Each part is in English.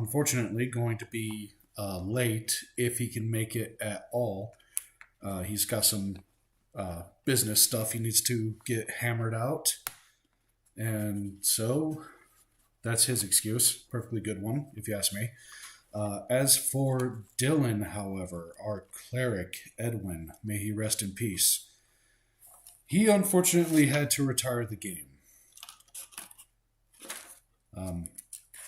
unfortunately going to be late if he can make it at all. He's got some business stuff he needs to get hammered out. And so that's his excuse. Perfectly good one, if you ask me. As for Dylan, however, our cleric, Edwin, may he rest in peace, he unfortunately had to retire the game.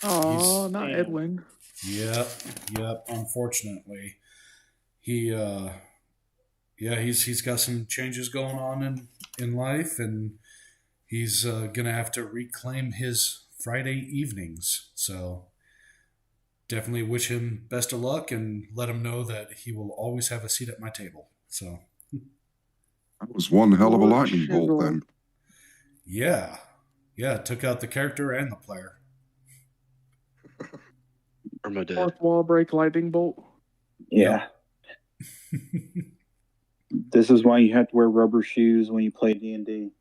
Oh, not Edwin. Yep. Unfortunately, he's got some changes going on in life, and he's gonna have to reclaim his Friday evenings. So definitely wish him best of luck, and let him know that he will always have a seat at my table. So that was one hell of a lightning bolt, then. Yeah, it took out the character and the player. Fourth wall break lightning bolt. Yeah. This is why you have to wear rubber shoes when you play D&D.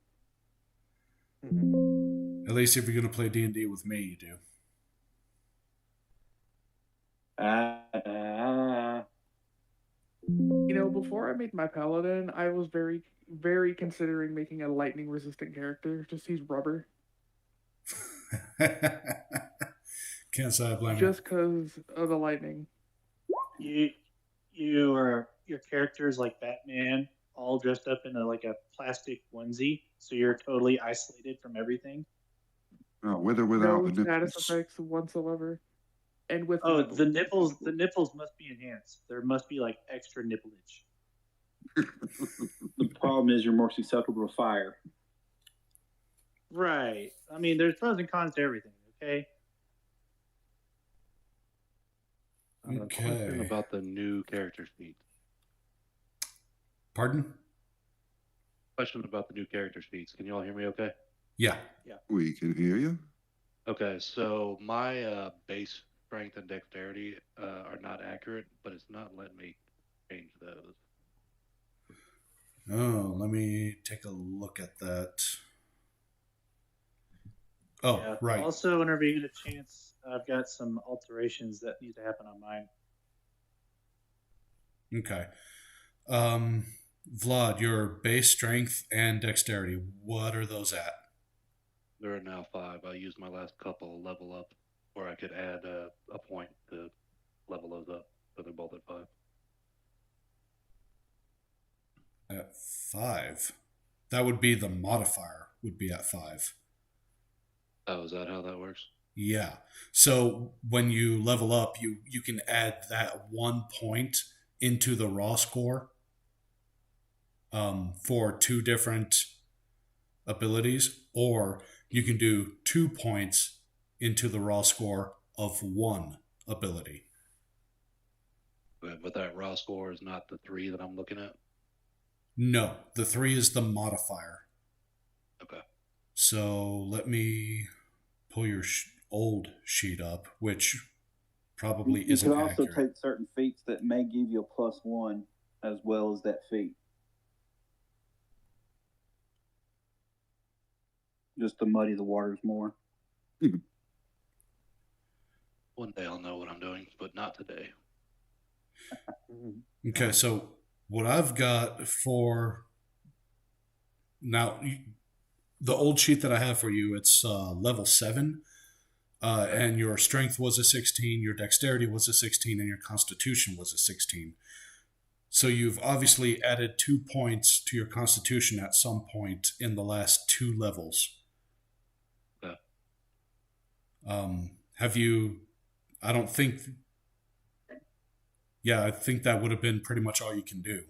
At least if you're going to play D&D with me, you do. Before I made my paladin, I was very, very considering making a lightning resistant character. Just use rubber. Can't say I blame you. Just because of the lightning. Your character is like Batman, all dressed up in a plastic onesie, so you're totally isolated from everything. Oh, with or without the status effects whatsoever. And with the nipples must be enhanced. There must be extra nipplage. The problem is you're more susceptible to fire. Right. I mean, there's pros and cons to everything. Okay. Question about the new character sheet. Pardon? Question about the new character sheets. Can you all hear me okay? Yeah. We can hear you. Okay, so my base strength and dexterity are not accurate, but it's not letting me change those. Oh, let me take a look at that. Oh, yeah. Right. Also, whenever you get a chance, I've got some alterations that need to happen on mine. Okay. Vlad, your base strength and dexterity, what are those at? They're now 5. I used my last couple level up, or I could add a point to level those up, so they're both at 5. At 5? That would be the modifier, would be at 5. Oh, is that how that works? Yeah. So when you level up, you can add that 1 point into the raw score for 2 different abilities, or you can do 2 points into the raw score of 1 ability. But that raw score is not the 3 that I'm looking at? No, the 3 is the modifier. Okay. So let me pull your old sheet up, which probably isn't accurate. You can also take certain feats that may give you a +1 as well as that feat. Just to muddy the waters more. One day I'll know what I'm doing, but not today. Okay, so what I've got for now, the old sheet that I have for you, it's level 7, and your strength was a 16, your dexterity was a 16, and your constitution was a 16. So you've obviously added 2 points to your constitution at some point in the last 2 levels. Have you, I don't think, yeah, I think that would have been pretty much all you can do.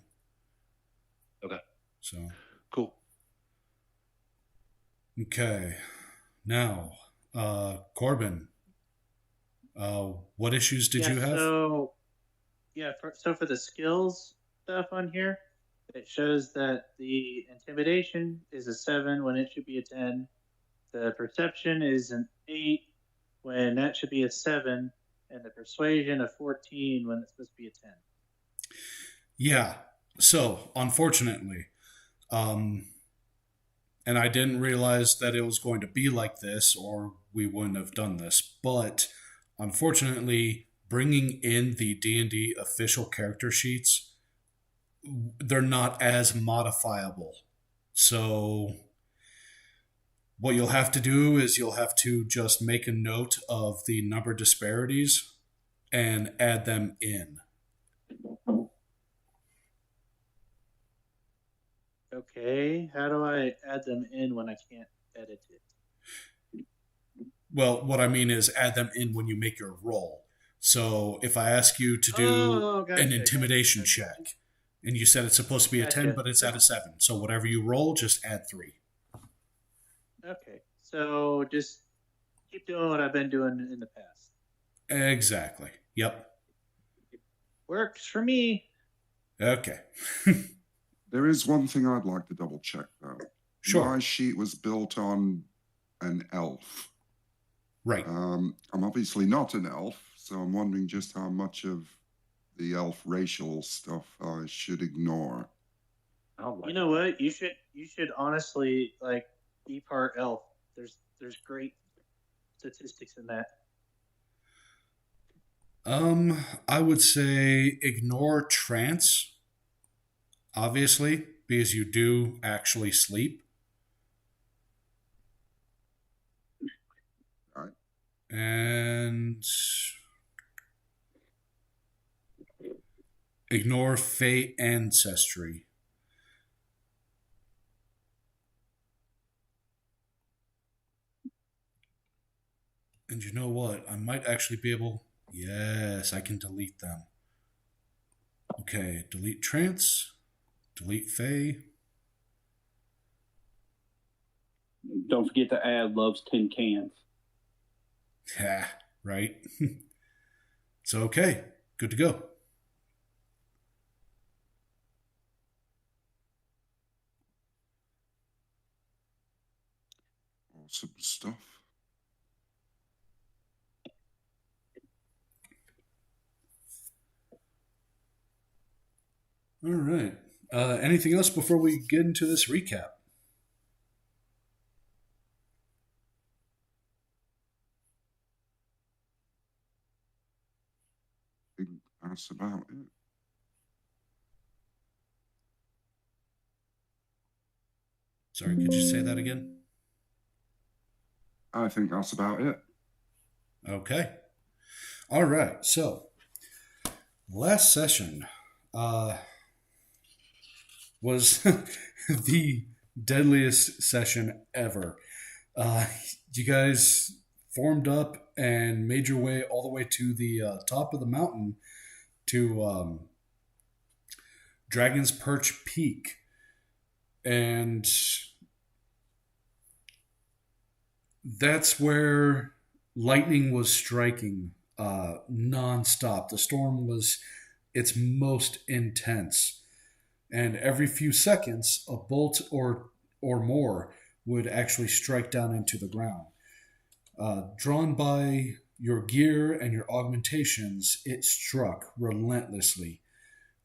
Okay. So. Cool. Okay. Now, Corbin, what issues did you have? So for the skills stuff on here, it shows that the intimidation is a 7 when it should be a 10. The perception is an 8 when that should be a 7, and the persuasion a 14 when it's supposed to be a 10. Yeah. So, unfortunately, and I didn't realize that it was going to be like this, or we wouldn't have done this, but unfortunately, bringing in the D&D official character sheets, they're not as modifiable. So what you'll have to do is you'll have to just make a note of the number disparities and add them in. Okay, how do I add them in when I can't edit it? Well, what I mean is add them in when you make your roll. So if I ask you to do Gotcha, an intimidation gotcha. check, and you said it's supposed to be a 10, Gotcha. but it's at a 7. So whatever you roll, just add 3. Okay, so just keep doing what I've been doing in the past. Exactly. Yep. Works for me. Okay. There is one thing I'd like to double check, though. Sure. My sheet was built on an elf. Right. I'm obviously not an elf, so I'm wondering just how much of the elf racial stuff I should ignore. You know what? You should honestly like be part elf. There's great statistics in that. I would say ignore trance, obviously, because you do actually sleep. All right. And ignore Fey ancestry. And you know what? I might actually be able... Yes, I can delete them. Okay, delete trance, delete Fey. Don't forget to add loves tin cans. Yeah, right. So, okay, good to go. Awesome stuff. All right. Anything else before we get into this recap? I think that's about it. Sorry, could you say that again? I think that's about it. Okay. All right. So, last session was the deadliest session ever. You guys formed up and made your way all the way to the top of the mountain to Dragon's Perch Peak. And that's where lightning was striking nonstop. The storm was its most intense. And every few seconds, a bolt or more would actually strike down into the ground. Drawn by your gear and your augmentations, it struck relentlessly.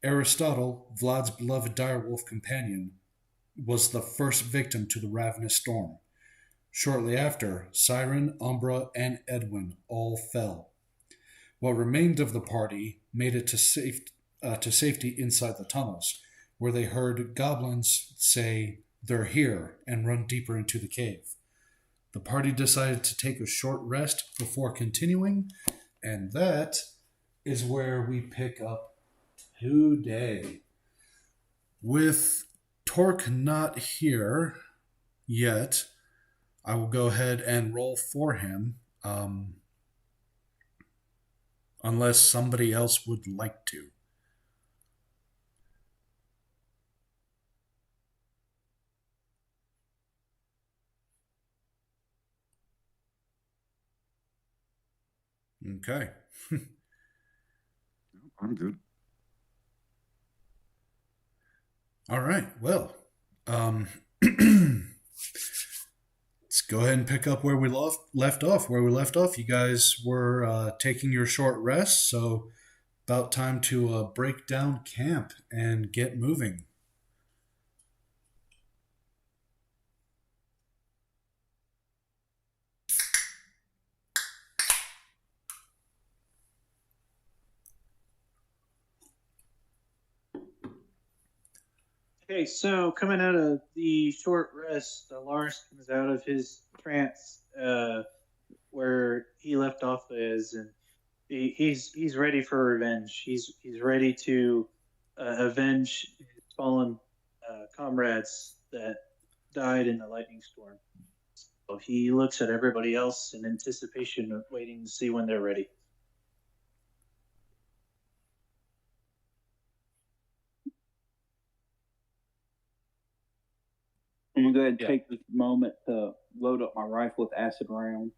Aristotle, Vlad's beloved direwolf companion, was the first victim to the ravenous storm. Shortly after, Siren, Umbra, and Edwin all fell. What remained of the party made it to safety inside the tunnels, where they heard goblins say, "They're here," and run deeper into the cave. The party decided to take a short rest before continuing, and that is where we pick up today. With Torque not here yet, I will go ahead and roll for him, unless somebody else would like to. Okay. I'm good. All right. Well, let's go ahead and pick up where we left off. Where we left off, you guys were taking your short rest, so about time to break down camp and get moving. Okay, so coming out of the short rest, Lars comes out of his trance where he left off is, and he's ready for revenge. He's ready to avenge his fallen comrades that died in the lightning storm. So he looks at everybody else in anticipation of waiting to see when they're ready. I'm gonna go ahead and Yeah. take this moment to load up my rifle with acid round.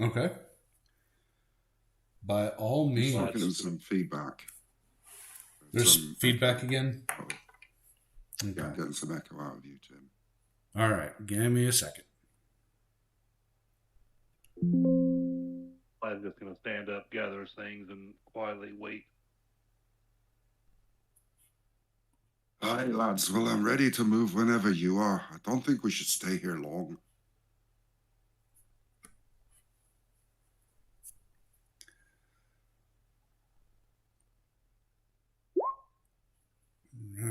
Okay. By all Just means. looking at some feedback. There's Some feedback echo. again? Oh, Okay. yeah, I'm getting some echo out of you, Tim. All right. Give me a second. I'm just going to stand up, gather his things, and quietly wait. All right, lads. Well, I'm ready to move whenever you are. I don't think we should stay here long. All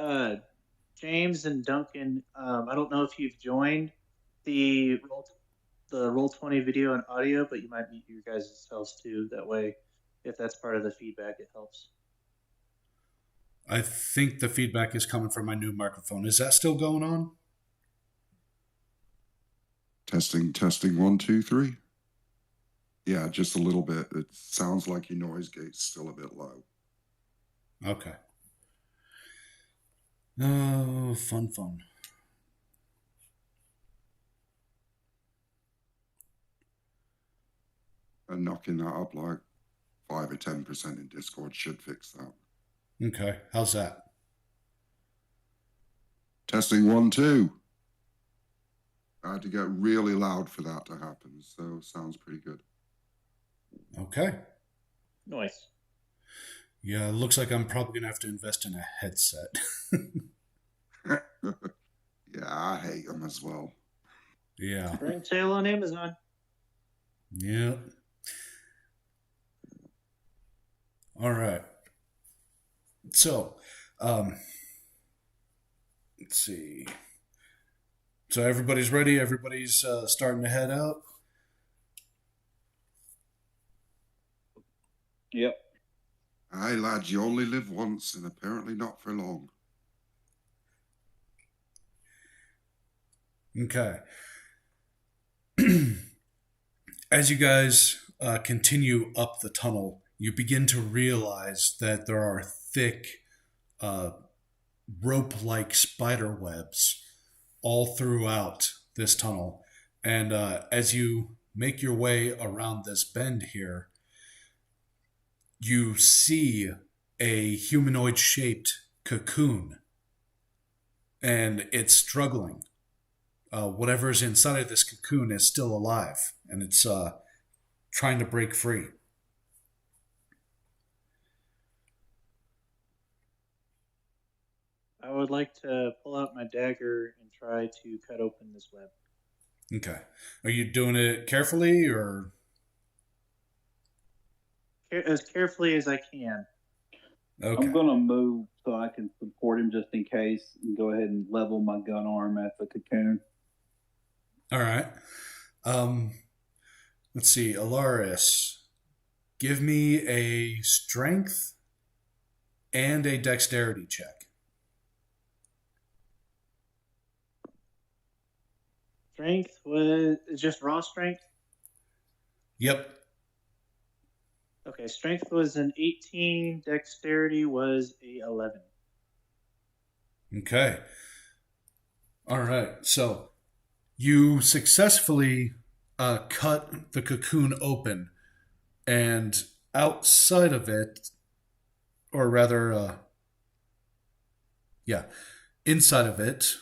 right. James and Duncan, I don't know if you've joined the Roll20 video and audio, but you might mute your guys' selves too. That way, if that's part of the feedback, it helps. I think the feedback is coming from my new microphone. Is that still going on? Testing, 1, 2, 3. Yeah, just a little bit. It sounds like your noise gate's still a bit low. Okay. Oh, fun. And knocking that up like 5 or 10% in Discord should fix that. Okay. How's that? Testing 1, 2. I had to get really loud for that to happen, so sounds pretty good. Okay. Nice. Yeah, it looks like I'm probably going to have to invest in a headset. Yeah, I hate them as well. Yeah. Spring sale on Amazon. Yeah. All right. So, let's see. So everybody's ready. Everybody's starting to head out. Yep. Aye, lads, you only live once, and apparently not for long. Okay. As you guys continue up the tunnel, you begin to realize that there are thick, rope-like spider webs all throughout this tunnel. And as you make your way around this bend here, you see a humanoid-shaped cocoon, and it's struggling. Whatever's inside of this cocoon is still alive, and it's trying to break free. I would like to pull out my dagger and try to cut open this web. Okay. Are you doing it carefully, or? As carefully as I can. Okay. I'm gonna move so I can support him just in case, and go ahead and level my gun arm at the cocoon. All right. Let's see. Alaris, give me a strength and a dexterity check. Strength was just raw strength? Yep. Okay, strength was an 18, dexterity was a 11. Okay. All right. So you successfully cut the cocoon open, and outside of it, or rather, inside of it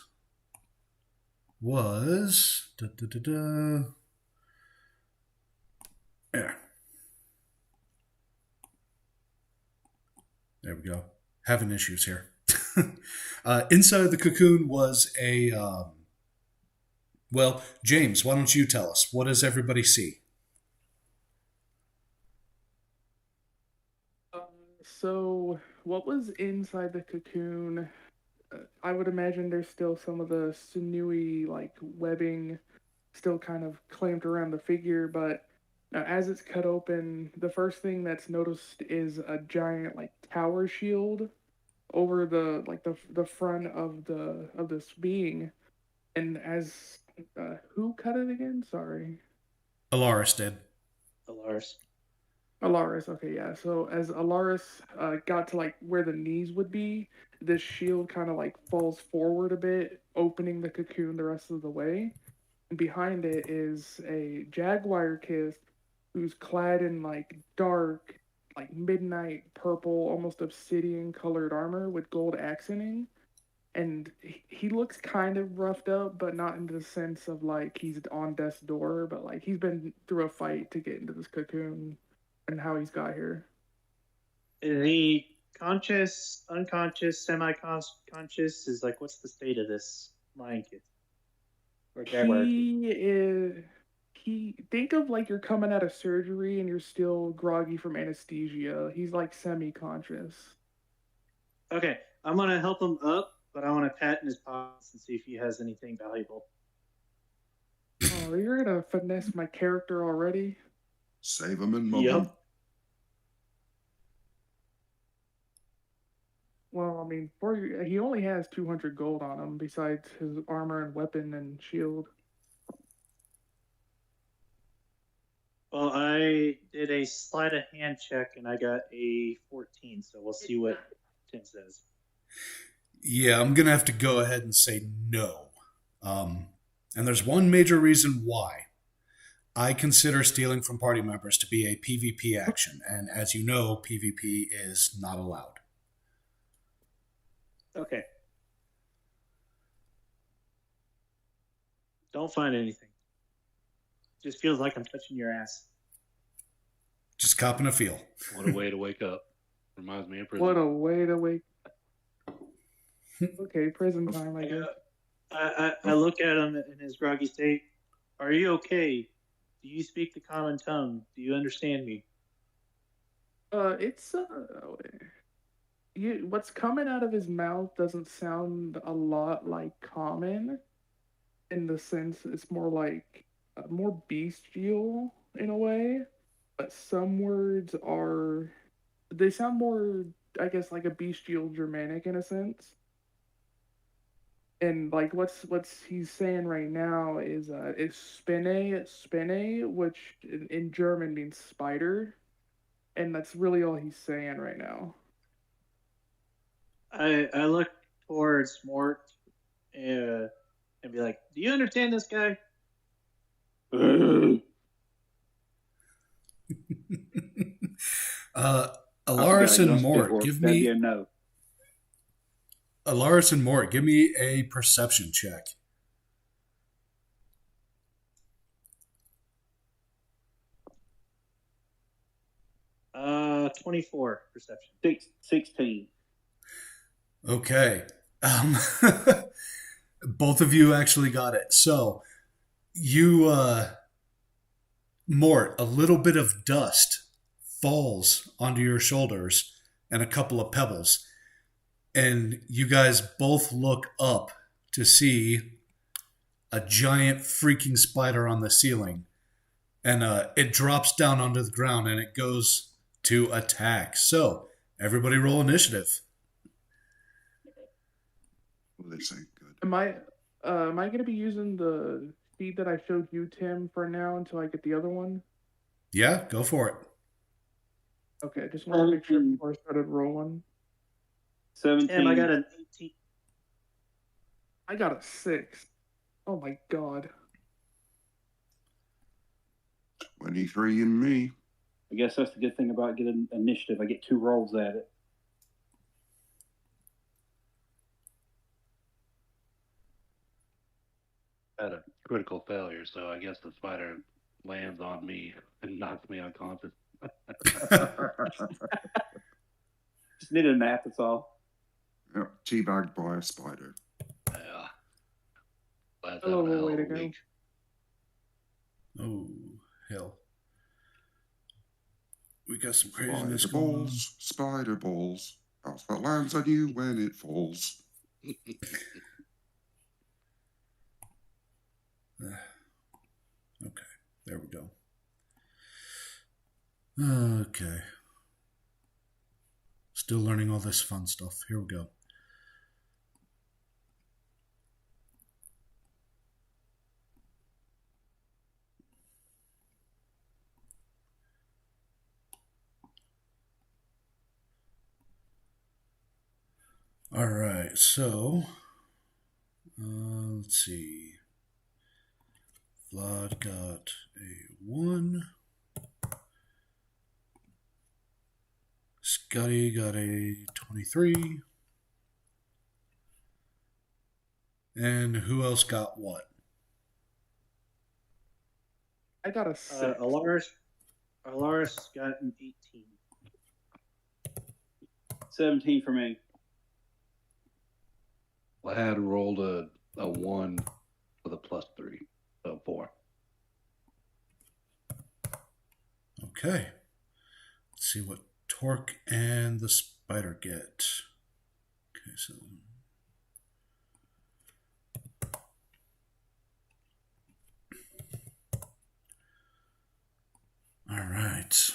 was there. There we go. Having issues here. Inside of the cocoon was a well, James, why don't you tell us? What does everybody see? So, what was inside the cocoon? I would imagine there's still some of the sinewy, like, webbing still kind of clamped around the figure, but as it's cut open, the first thing that's noticed is a giant, like, tower shield over the front of this being. And as who cut it again? Sorry. Alaris did. Alaris. Alaris, okay, yeah. So as Alaris got to like where the knees would be, this shield kind of like falls forward a bit, opening the cocoon the rest of the way. And behind it is a jaguar kiss who's clad in like dark, like midnight purple, almost obsidian colored armor with gold accenting. And he looks kind of roughed up, but not in the sense of like he's on death's door, but like he's been through a fight to get into this cocoon and how he's got here. Is he conscious, unconscious, semi-conscious? Is like, what's the state of this lion kid? Or jaguar? He think of like you're coming out of surgery and you're still groggy from anesthesia. He's like semi-conscious. Okay, I'm gonna help him up, but I want to pat in his pockets and see if he has anything valuable. Oh, you're gonna finesse my character already? Save him and mug Yep. him. Well, I mean, he only has 200 gold on him besides his armor and weapon and shield. Well, I did a sleight of hand check and I got a 14, so we'll see what Tim says. Yeah, I'm gonna have to go ahead and say no. And there's one major reason why. I consider stealing from party members to be a PvP action, and as you know, PvP is not allowed. Okay. Don't find anything. Just feels like I'm touching your ass. Just copping a feel. What a way to wake up. Reminds me of prison. What a way to wake. Okay, prison time, I guess. I look at him in his groggy state. Are you okay? Do you speak the common tongue? Do you understand me? It's what's coming out of his mouth doesn't sound a lot like common, in the sense it's more like more bestial in a way, but some words they sound more, I guess, like a bestial Germanic in a sense. And like what's he's saying right now is spinne, which in German means spider, and that's really all he's saying right now. I look towards Mort and be like, do you understand this guy? Alaris and Mort, give me no. Alaris and Mort, give me a perception check. Uh, 24 perception. 16. Okay. Both of you actually got it. So, you, Mort, a little bit of dust falls onto your shoulders and a couple of pebbles. And you guys both look up to see a giant freaking spider on the ceiling. And it drops down onto the ground and it goes to attack. So, everybody roll initiative. Well, this ain't good. Am I gonna be using the feed that I showed you, Tim, for now until I get the other one? Yeah, go for it. Okay, just want to make sure before I started rolling. 17. Tim, I got an 18. I got a 6. Oh my god. 23 and me. I guess that's the good thing about getting initiative. I get 2 rolls at it. I had a critical failure, so I guess the spider lands on me and knocks me unconscious. Just need a nap, that's all. Yep, teabagged by a spider. Yeah. That's Oh, having a hell way of to a go. week. Oh, hell. We got some craziness Spider going on. balls, spider balls. House that lands on you when it falls. Okay, there we go. Okay. Still learning all this fun stuff. Here we go. All right, so let's see. Vlad got a 1. Scotty got a 23. And who else got what? I got a 6. Alaris got an 18. 17 for me. Lad rolled a 1 with a +3, so 4. Okay. Let's see what Torque and the spider get. Okay, so all right.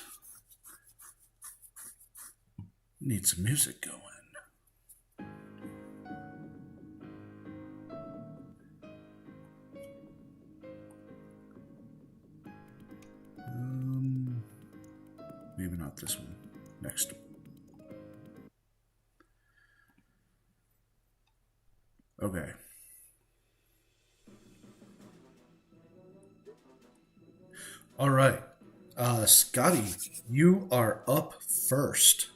Need some music going. Maybe not this one. Next. Okay. All right. Scotty, you are up first.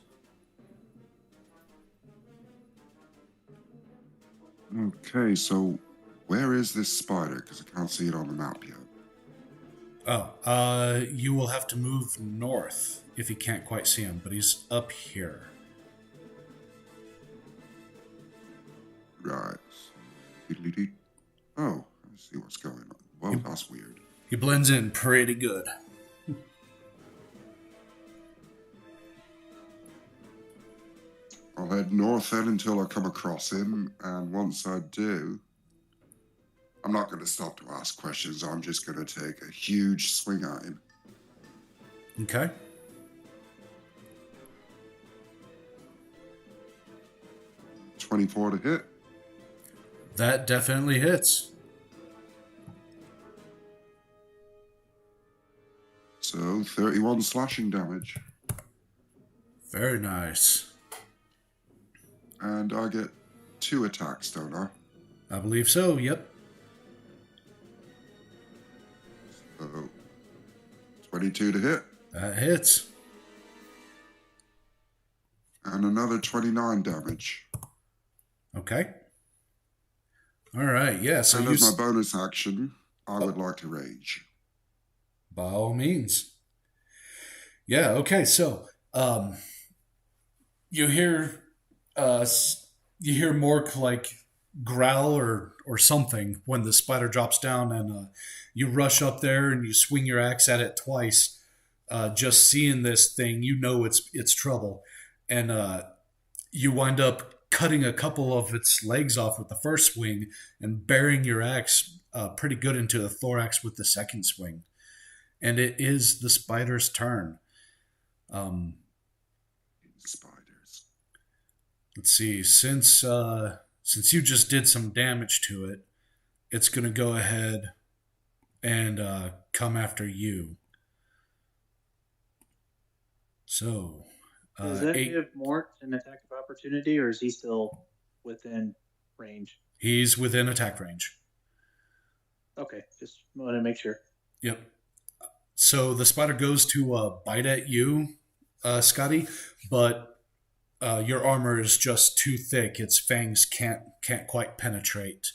Okay, so where is this spider? Because I can't see it on the map yet. Oh, you will have to move north if you can't quite see him, but he's up here. Right. Doodly-doo. Oh, I see what's going on. Well, that's weird. He blends in pretty good. I'll head north then until I come across him, and once I do, I'm not going to stop to ask questions. I'm just going to take a huge swing at him. Okay. .24 to hit. That definitely hits. So 31 slashing damage. Very nice. And I get 2 attacks, don't I? I believe so, yep. So 22 to hit. That hits. And another 29 damage. Okay. All right, yeah, so and you... as my bonus action, I would like to rage. By all means. Yeah, okay, so you hear Mork like growl or something when the spider drops down, and you rush up there and you swing your axe at it twice. Just seeing this thing, you know it's trouble, and you wind up cutting a couple of its legs off with the first swing and burying your axe pretty good into the thorax with the second swing. And it is the spider's turn. Spiders. Let's see. Since you just did some damage to it, it's going to go ahead and come after you. So, does that give Mort an attack of opportunity, or is he still within range? He's within attack range. Okay, just wanted to make sure. Yep. So the spider goes to bite at you, Scotty, but your armor is just too thick. Its fangs can't quite penetrate.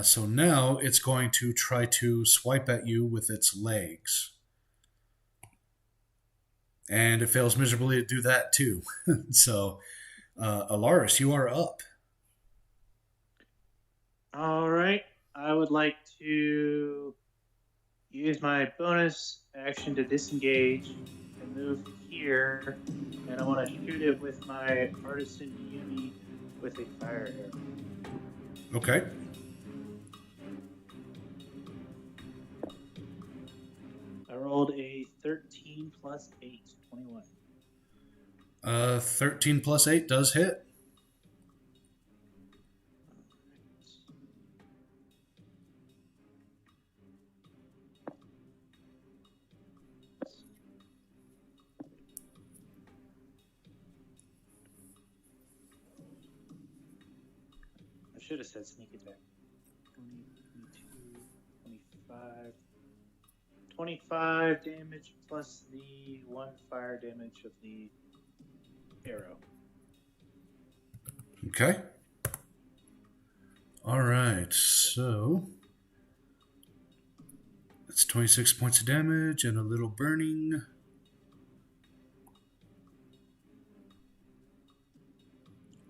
So now it's going to try to swipe at you with its legs. And it fails miserably to do that too. So, Alaris, you are up. All right. I would like to use my bonus action to disengage and move here, and I want to shoot it with my artisan uni with a fire arrow. Okay. I rolled a 13 plus 8, 21. 13 plus 8 does hit. I should have said sneak attack. 20, 22, 25. 25 damage plus the 1 fire damage of the arrow. Okay. All right, so that's 26 points of damage and a little burning.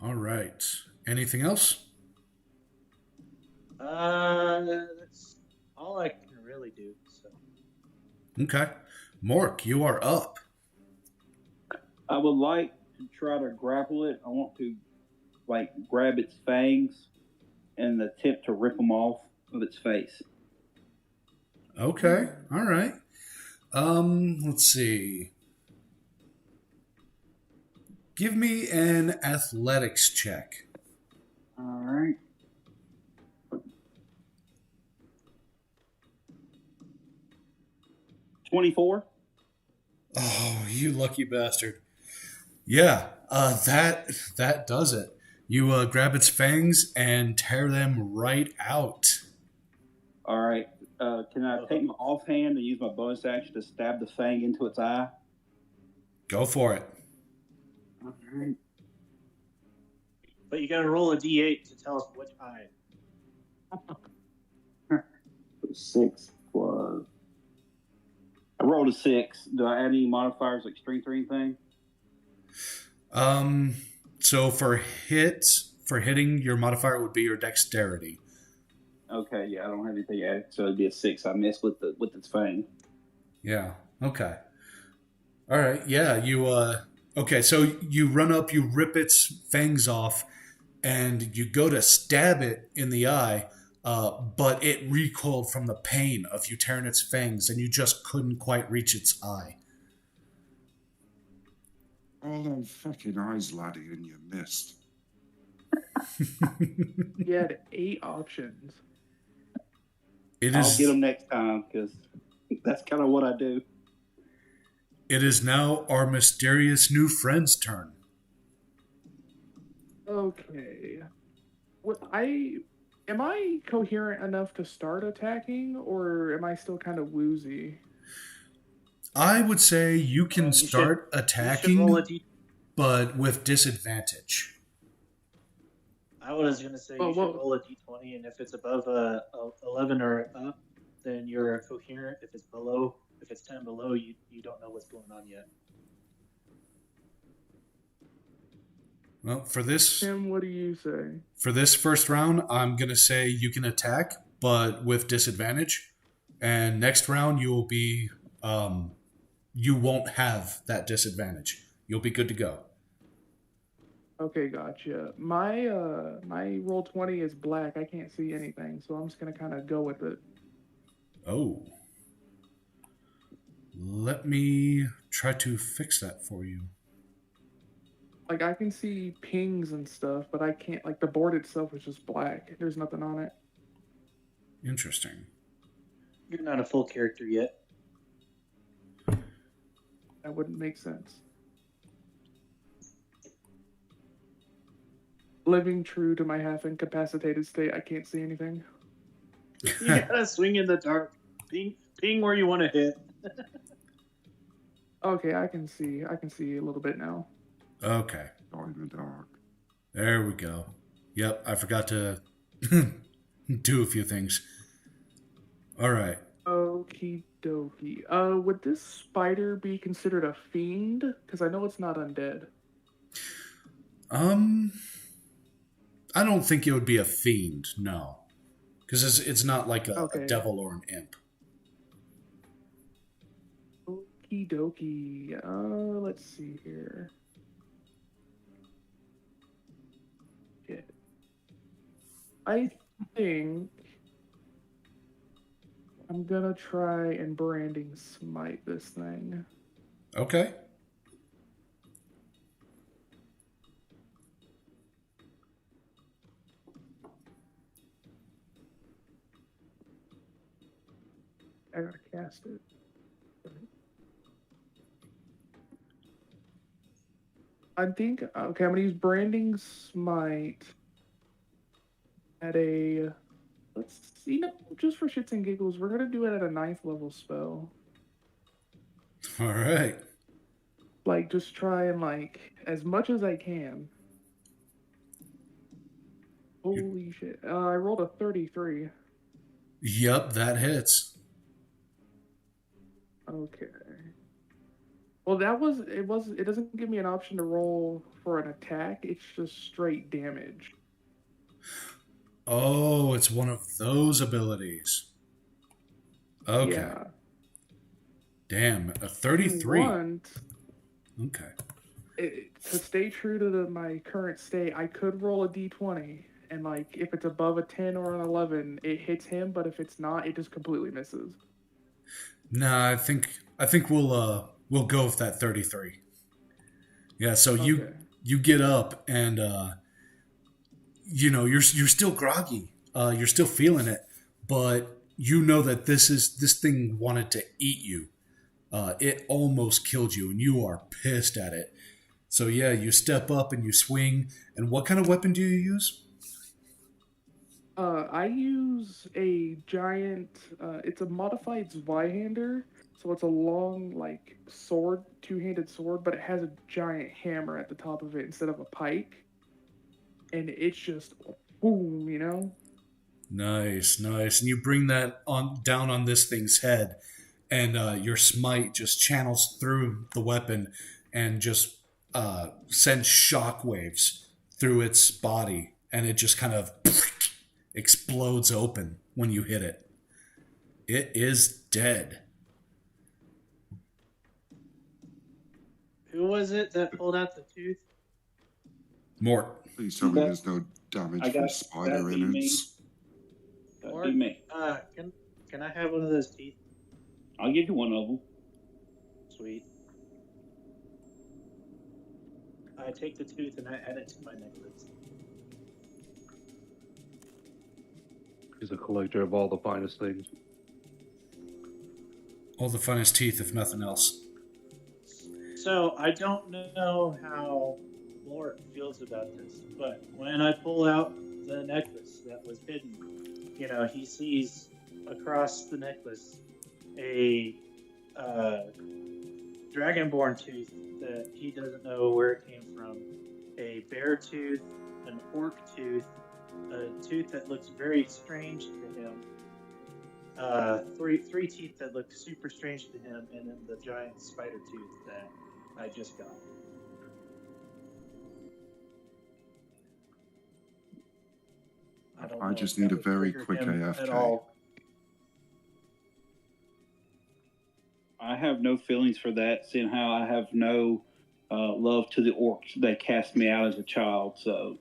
All right. Anything else? That's all I can really do. So. Okay. Mork, you are up. I would like to try to grapple it. I want to, like, grab its fangs and attempt to rip them off of its face. Okay. All right. Let's see. Give me an athletics check. All right. $24. Oh, you lucky bastard. Yeah, that does it. You grab its fangs and tear them right out. All right. Can I take my offhand and use my bonus action to stab the fang into its eye? Go for it. All right. But you gotta roll a d8 to tell us which eye. 6 plus. I rolled a 6. Do I add any modifiers like strength or anything? So for hitting, your modifier would be your dexterity. Okay, yeah, I don't have anything added, so it'd be a 6. I missed with its fang. Yeah. Okay. All right. Yeah. You. Okay. So you run up, you rip its fangs off, and you go to stab it in the eye, but it recoiled from the pain of you tearing its fangs, and you just couldn't quite reach its eye. All them fucking eyes, laddie, and you missed. You had 8 options. I'll get them next time, because that's kind of what I do. It is now our mysterious new friend's turn. Okay. Am I coherent enough to start attacking, or am I still kind of woozy? I would say you can start You should attacking, roll a d. but with disadvantage. I was gonna say you should roll a d20, and if it's above 11 or up, then you're coherent. If it's 10 below, you don't know what's going on yet. Well, for this Tim, what do you say? for this first round, I'm gonna say you can attack, but with disadvantage. And next round, you will be you won't have that disadvantage. You'll be good to go. Okay, gotcha. My roll 20 is black. I can't see anything, so I'm just gonna kind of go with it. Oh. Let me try to fix that for you. Like, I can see pings and stuff, but I can't, like, the board itself is just black. There's nothing on it. Interesting. You're not a full character yet. That wouldn't make sense. Living true to my half incapacitated state, I can't see anything. You gotta swing in the dark. Ping where you want to hit. Okay, I can see a little bit now. Okay. Not in the dark. There we go. Yep, I forgot to do a few things. All right. Okie dokie. Would this spider be considered a fiend? Because I know it's not undead. I don't think it would be a fiend, no. Because it's not like a Okay. devil or an imp. Okie dokie. Let's see here. Shit. I think I'm gonna try and branding smite this thing. Okay. I gotta cast it. I think okay. I'm gonna use branding smite at a. Let's see. No, just for shits and giggles, we're gonna do it at a 9th level spell. All right. Like, just try and like as much as I can. Holy shit! I rolled a 33. Yep, that hits. Okay. Well, that was it. It doesn't give me an option to roll for an attack. It's just straight damage. Oh, it's one of those abilities. Okay. Yeah. Damn, a If you 33. want, Okay. to stay true to my current state, I could roll a d20, and like if it's above a 10 or an 11, it hits him. But if it's not, it just completely misses. Nah, I think we'll go with that 33. Yeah, so Okay. you get up and you know, you're still groggy. You're still feeling it, but you know that this thing wanted to eat you. It almost killed you, and you are pissed at it. So yeah, you step up and you swing. And what kind of weapon do you use? I use a giant. It's a modified Zweihander, so it's a long like sword, two-handed sword, but it has a giant hammer at the top of it instead of a pike, and it's just boom, you know. Nice, nice. And you bring that on down on this thing's head, and your smite just channels through the weapon and just sends shockwaves through its body, and it just kind of explodes open when you hit it. It is dead. Who was it that pulled out the tooth? Mort. Please tell me there's no damage I from got spider that being me. innards. Or- Do me. Can I have one of those teeth? I'll give you one of them. Sweet. I take the tooth and I add it to my necklace. He's a collector of all the finest things. All the finest teeth, if nothing else. So I don't know how Mort feels about this, but when I pull out the necklace that was hidden, you know, he sees across the necklace a dragonborn tooth that he doesn't know where it came from, a bear tooth, an orc tooth, a tooth that looks very strange to him, three teeth that look super strange to him, and then the giant spider tooth that I just got. don't I know just if need that a would very trigger quick him AFK. at all. I have no feelings for that, seeing how I have no love to the orcs. They cast me out as a child, so.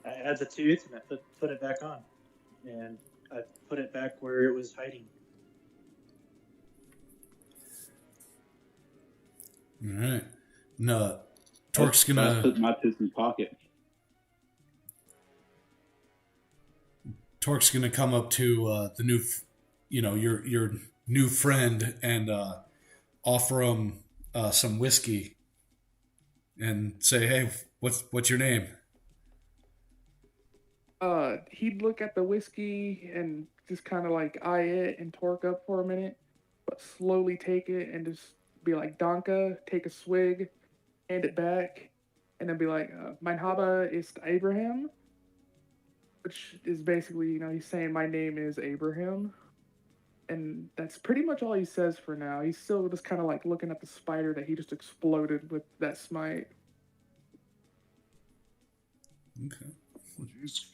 I add the tooth and I put it back on, and I put it back where it was hiding. All right. No, Torque's I gonna put my tooth in his pocket. come up to the new, your new friend and offer him some whiskey and say, "Hey, what's your name?" He'd look at the whiskey and just kind of like eye it and torque up for a minute, but slowly take it and just be like, Danke, take a swig, hand it back, and then be like, Mein Name ist Abraham, which is basically, he's saying my name is Abraham. And that's pretty much all he says for now. He's still just kind of like looking at the spider that he just exploded with that smite. Okay. Apologies.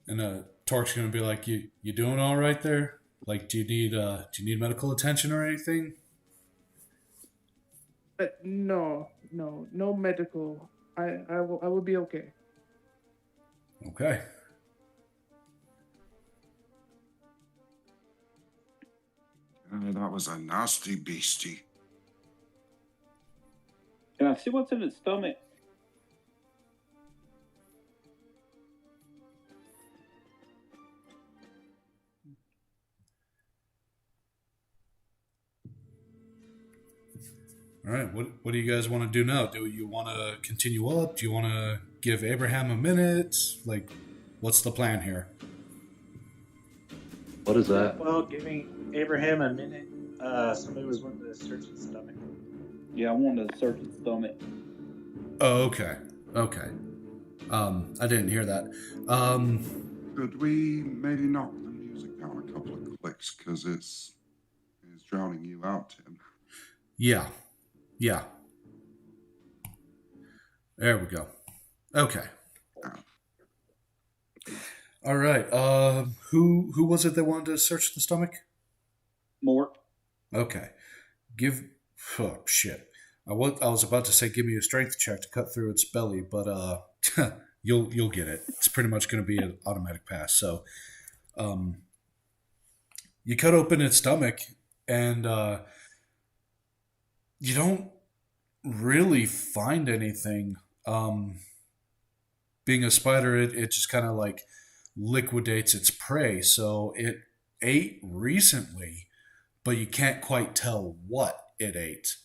And Torque's gonna be like, you doing all right there? Like, do you need medical attention or anything? But no medical. I will be okay. Okay. That was a nasty beastie. Can I see what's in its stomach? All right. What do you guys want to do now? Do you want to continue up? Do you want to give Abraham a minute? Like, what's the plan here? What is that? Well, giving Abraham a minute. Somebody was wanting to search his stomach. Yeah, I wanted to search its stomach. Oh, okay. Okay. I didn't hear that. Could we maybe knock the music down a couple of clicks because it's drowning you out, Tim? Yeah. Yeah. There we go. Okay. All right. Who was it that wanted to search the stomach? Mort. Okay. Oh shit. I was about to say give me a strength check to cut through its belly, but you'll get it. It's pretty much going to be an automatic pass. So, you cut open its stomach, and you don't really find anything. Being a spider, it just kind of like liquidates its prey. So it ate recently, but you can't quite tell what it ate.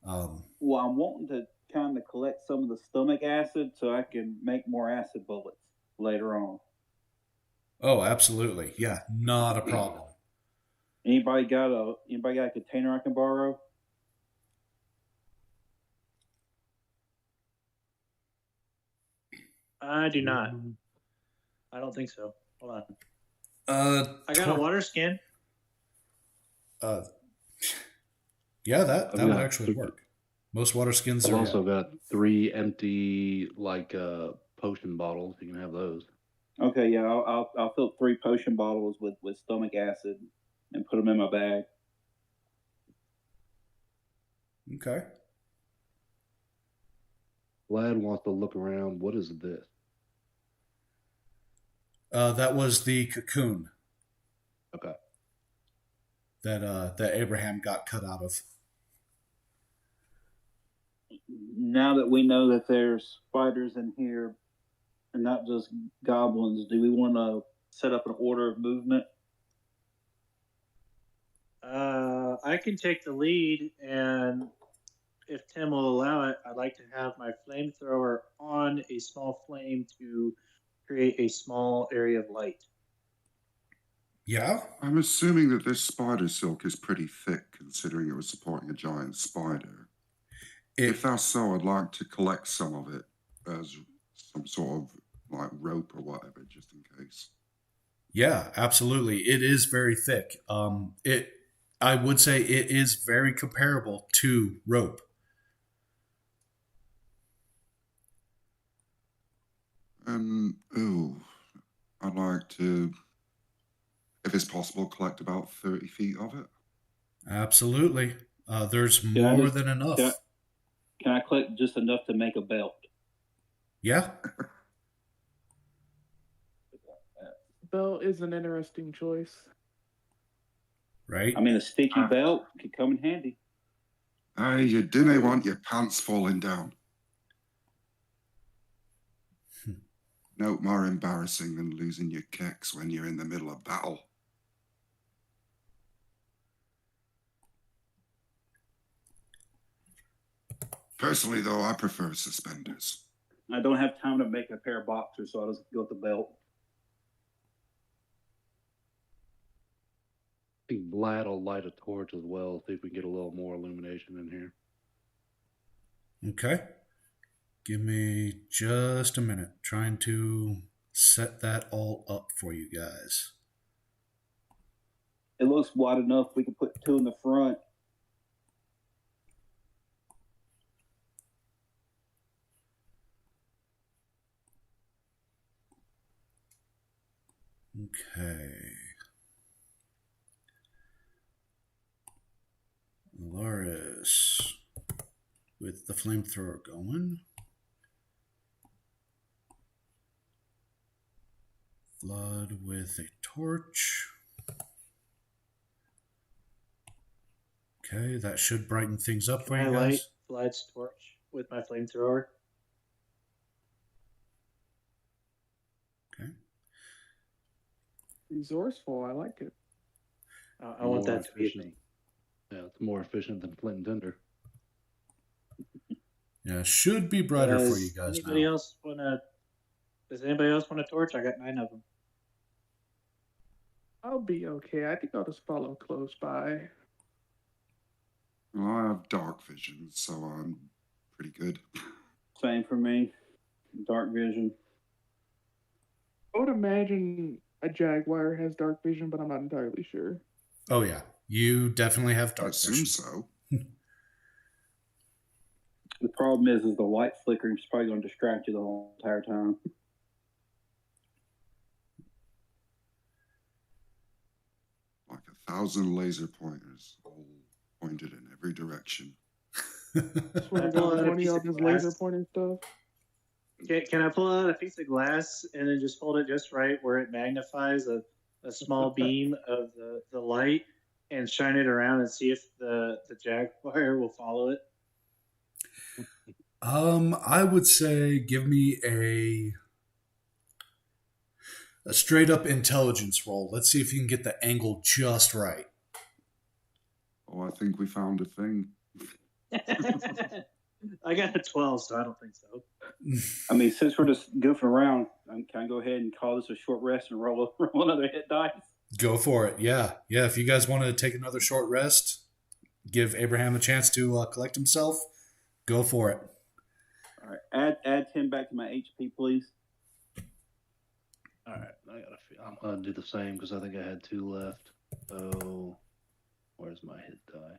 Well, I'm wanting to kind of collect some of the stomach acid so I can make more acid bullets later on. Oh, absolutely. Yeah, not a problem. Anybody got a container I can borrow? I do not. I don't think so. Hold on. I got a water skin. Yeah, that I've would got actually work. Most water skins I've are. also got 3 empty potion bottles. You can have those. Okay, yeah, I'll fill 3 potion bottles with stomach acid and put them in my bag. Okay. Vlad wants to look around. What is this? That was the cocoon Okay. that Abraham got cut out of. Now that we know that there's spiders in here and not just goblins, do we want to set up an order of movement? I can take the lead, and if Tim will allow it, I'd like to have my flamethrower on a small flame to create a small area of light. Yeah? I'm assuming that this spider silk is pretty thick, considering it was supporting a giant spider. If that's so, I'd like to collect some of it as some sort of like rope or whatever, just in case. Yeah, absolutely. It is very thick. I would say it is very comparable to rope. I'd like to, if it's possible, collect about 30 feet of it. Absolutely. There's more than enough. Can I collect just enough to make a belt? Yeah. Belt is an interesting choice. Right? I mean, a sticky belt could come in handy. Hey, you didn't want your pants falling down. No more embarrassing than losing your kicks when you're in the middle of battle. Personally, though, I prefer suspenders. I don't have time to make a pair of boxers, so I'll just go with the belt. I think Vlad will light a torch as well, see if we can get a little more illumination in here. Okay. Give me just a minute. Trying to set that all up for you guys. It looks wide enough. We can put 2 in the front. Okay. Loris with the flamethrower going. Flood with a torch. Okay, that should brighten things up for Can you I light guys. Vlad's torch with my flamethrower? Okay. Resourceful, I like it. I want More that to be a efficient. thing. Yeah, it's more efficient than flint and tinder. Yeah, should be brighter for you guys anybody now. else wanna? Does anybody else want a torch? I got 9 of them. I'll be okay. I think I'll just follow close by. Well, I have dark vision, so I'm pretty good. Same for me. Dark vision. I would imagine a jaguar has dark vision, but I'm not entirely sure. Oh yeah, you definitely have I dark assume vision. so. The problem is the light flickering is probably going to distract you the whole entire time. Like 1,000 laser pointers, all pointed in every direction. Swear to pull out God, a one of piece y'all of just glass? laser pointing stuff. Can I pull out a piece of glass and then just hold it just right where it magnifies a small beam of the light and shine it around and see if the jaguar will follow it? I would say give me a straight up intelligence roll. Let's see if you can get the angle just right. Oh, I think we found a thing. I got a 12, so I don't think so. I mean, since we're just goofing around, can I go ahead and call this a short rest and roll another hit dice? Go for it. Yeah. Yeah. If you guys want to take another short rest, give Abraham a chance to collect himself, go for it. All right, add 10 back to my HP, please. All right, I'm gonna do the same because I think I had 2 left. So, where's my hit die?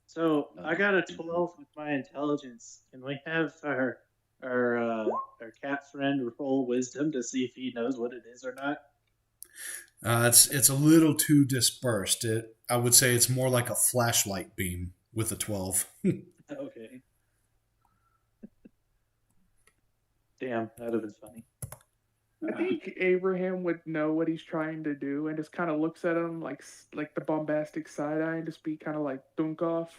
So I got a 12 with my intelligence. Can we have our cat friend roll wisdom to see if he knows what it is or not? It's a little too dispersed. I would say it's more like a flashlight beam with a 12. Okay. Damn, that would have been funny. I think Abraham would know what he's trying to do and just kind of looks at him like the bombastic side eye and just be kind of like dunk off.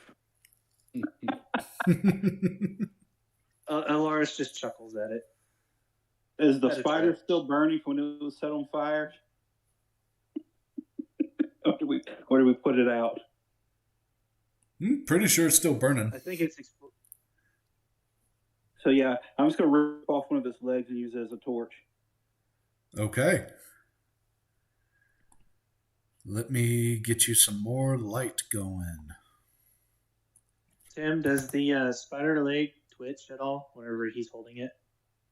Alaris just chuckles at it. Is the That's spider right. still burning from when it was set on fire? Or do we put it out? Pretty sure it's still burning. I think it's So yeah, I'm just gonna rip off one of its legs and use it as a torch. Okay. Let me get you some more light going. Tim, does the spider leg twitch at all whenever he's holding it?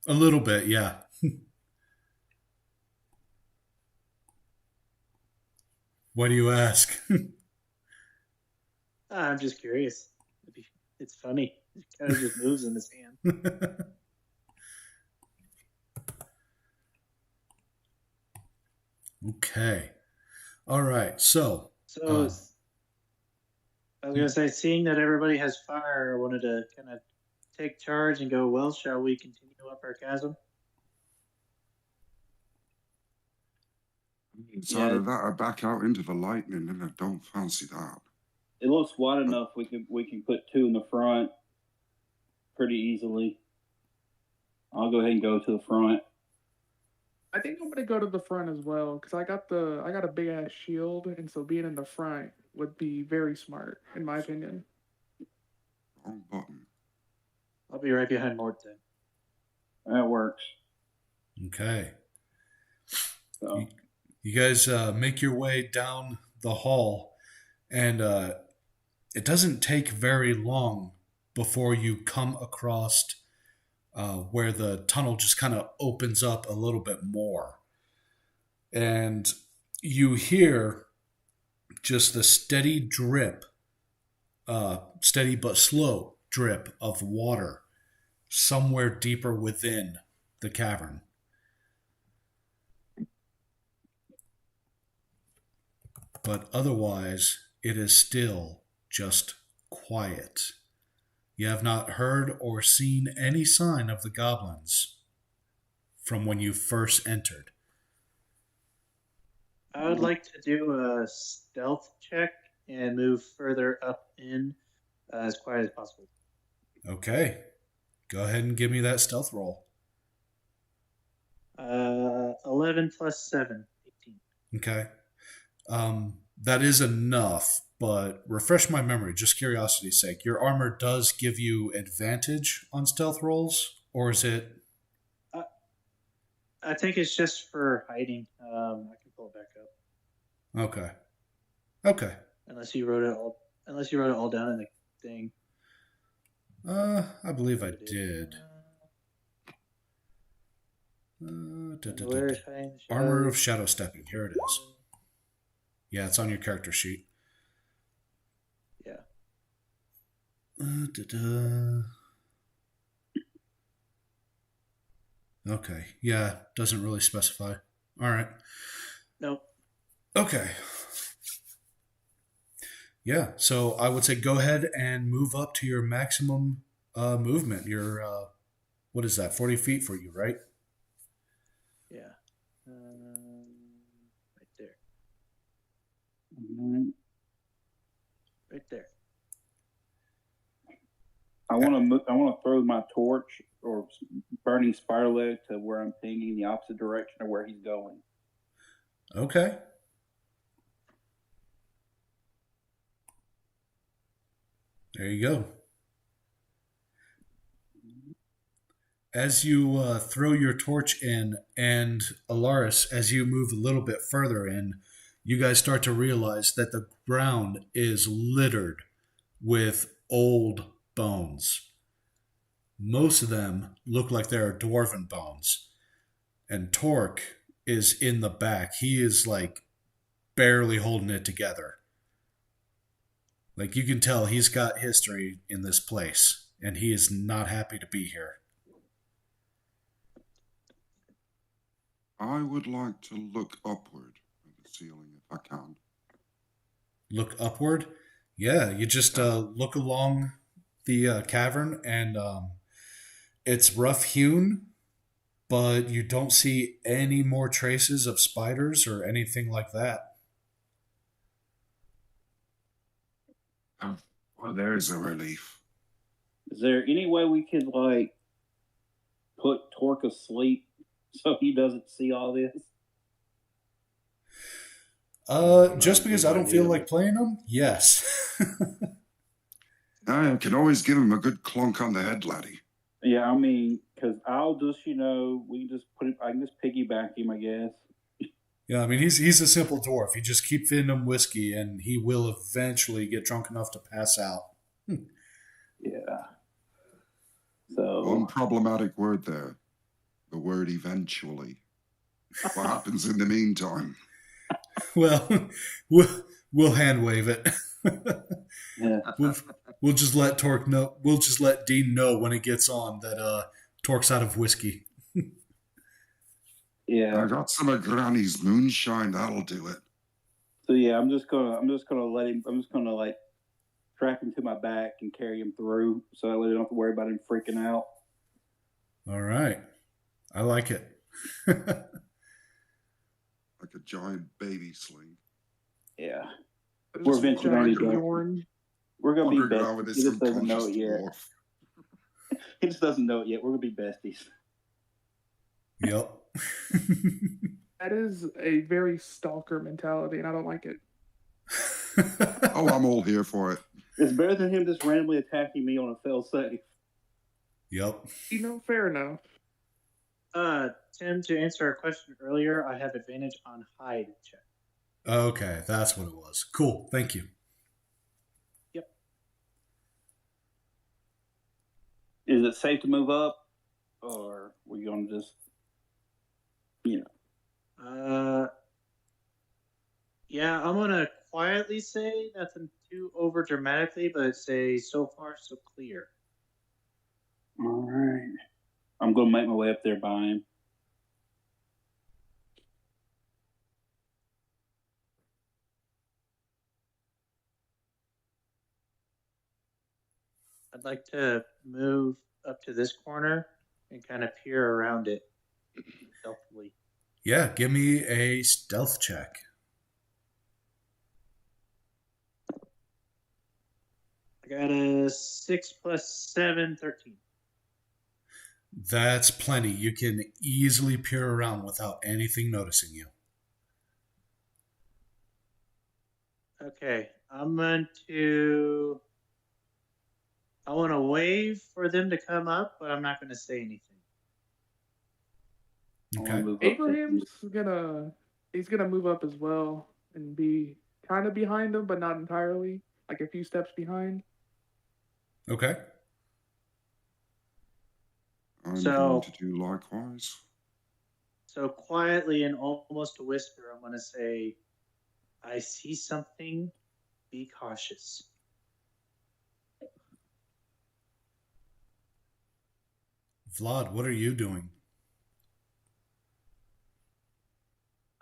A little bit, yeah. Why do you ask? I'm just curious. It's funny. It kind of just moves in his hand. Okay. All right. So, So I was going to say, seeing that everybody has fire, I wanted to kind of take charge and go, well, shall we continue up our chasm? It's either that or back out into the lightning, and I don't fancy that. It looks wide enough. We can put 2 in the front pretty easily. I'll go ahead and go to the front. I think I'm gonna go to the front as well because I got a big ass shield, and so being in the front would be very smart in my opinion. Wrong button. I'll be right behind Morton. That works. okay. So You guys make your way down the hall, and it doesn't take very long before you come across where the tunnel just kind of opens up a little bit more. And you hear just the steady drip, steady but slow drip of water somewhere deeper within the cavern. but otherwise it is still just quiet. You have not heard or seen any sign of the goblins from when you first entered. I would like to do a stealth check and move further up in as quiet as possible. Okay. Go ahead and give me that stealth roll. 11 plus 7, 18. Okay. That is enough, but refresh my memory, just curiosity's sake. Your armor does give you advantage on stealth rolls, or is it? I think it's just for hiding. I can pull it back up. Okay. Okay. Unless you wrote it all down in the thing. I believe I did. Where's hiding the Armor of shadows? shadow stepping. Here it is. Yeah, it's on your character sheet. Yeah. Okay. Yeah, doesn't really specify. All right. Nope. Okay. Yeah, so I would say go ahead and move up to your maximum movement. Your, what is that, 40 feet for you, right? Yeah. Right there. Mhm. Right there. I want to throw my torch or burning spider leg to where I'm pinging the opposite direction of where he's going. Okay. There you go. As you throw your torch in, and Alaris, as you move a little bit further in, you guys start to realize that the ground is littered with old bones. Most of them look like they're dwarven bones. And Torque is in the back. He is like barely holding it together. Like you can tell he's got history in this place, and he is not happy to be here. I would like to look upward at the ceiling if I can. Look upward? Yeah, you just look along the cavern, and it's rough hewn, but you don't see any more traces of spiders or anything like that. Well, there's a relief. Is there any way we could like put Torque asleep so he doesn't see all this? Just because I don't feel like playing them? Yes. I can always give him a good clunk on the head, laddie. Yeah, I mean, because I'll just, we can just put him, I can just piggyback him, I guess. Yeah, I mean, he's a simple dwarf. You just keep feeding him whiskey, and he will eventually get drunk enough to pass out. Yeah. So One problematic word there. The word eventually. What happens in the meantime? Well, we'll hand wave it. yeah. We'll just let Torque know. We'll just let Dean know when it gets on that Torque's out of whiskey. Yeah. I got some of Granny's moonshine. That'll do it. So yeah, I'm just gonna let him. I'm just gonna like strap him to my back and carry him through, so that way I don't have to worry about him freaking out. All right, I like it. Like a giant baby sling. Yeah. Just We're eventually giant gonna be Bjorn. We're gonna be Walking around with besties. this He just doesn't know unconscious it yet. dwarf. He just doesn't know it yet. We're gonna be besties. Yep. That is a very stalker mentality, and I don't like it. Oh, I'm all here for it. It's better than him just randomly attacking me on a fail safe. Yep. Fair enough. Tim, to answer our question earlier, I have advantage on hide check. Okay, that's what it was. Cool. Thank you. Yep. Is it safe to move up, or are we gonna just, Yeah, I'm gonna quietly say nothing too over dramatically, but say so far so clear. All right. I'm gonna make my way up there by him. I'd like to move up to this corner and kind of peer around it stealthily. Yeah, give me a stealth check. I got a 6 + 7, 13. That's plenty. You can easily peer around without anything noticing you. Okay, I want to wave for them to come up, but I'm not going to say anything. Okay. Abraham's he's gonna move up as well and be kind of behind him, but not entirely, like a few steps behind. Okay. I'm So- going to do likewise. So quietly and almost a whisper, I'm going to say, I see something. Be cautious. Vlad, what are you doing?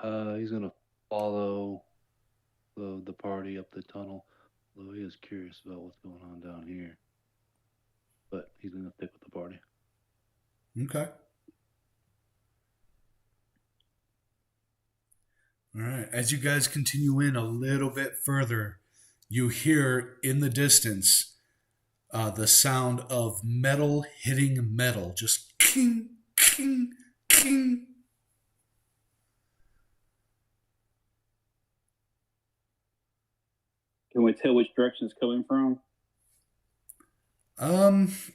He's gonna follow the party up the tunnel, though he is curious about what's going on down here. But he's gonna stick with the party. Okay. All right. As you guys continue in a little bit further, you hear in the distance the sound of metal hitting metal. Just king, king, king. Can we tell which direction it's coming from?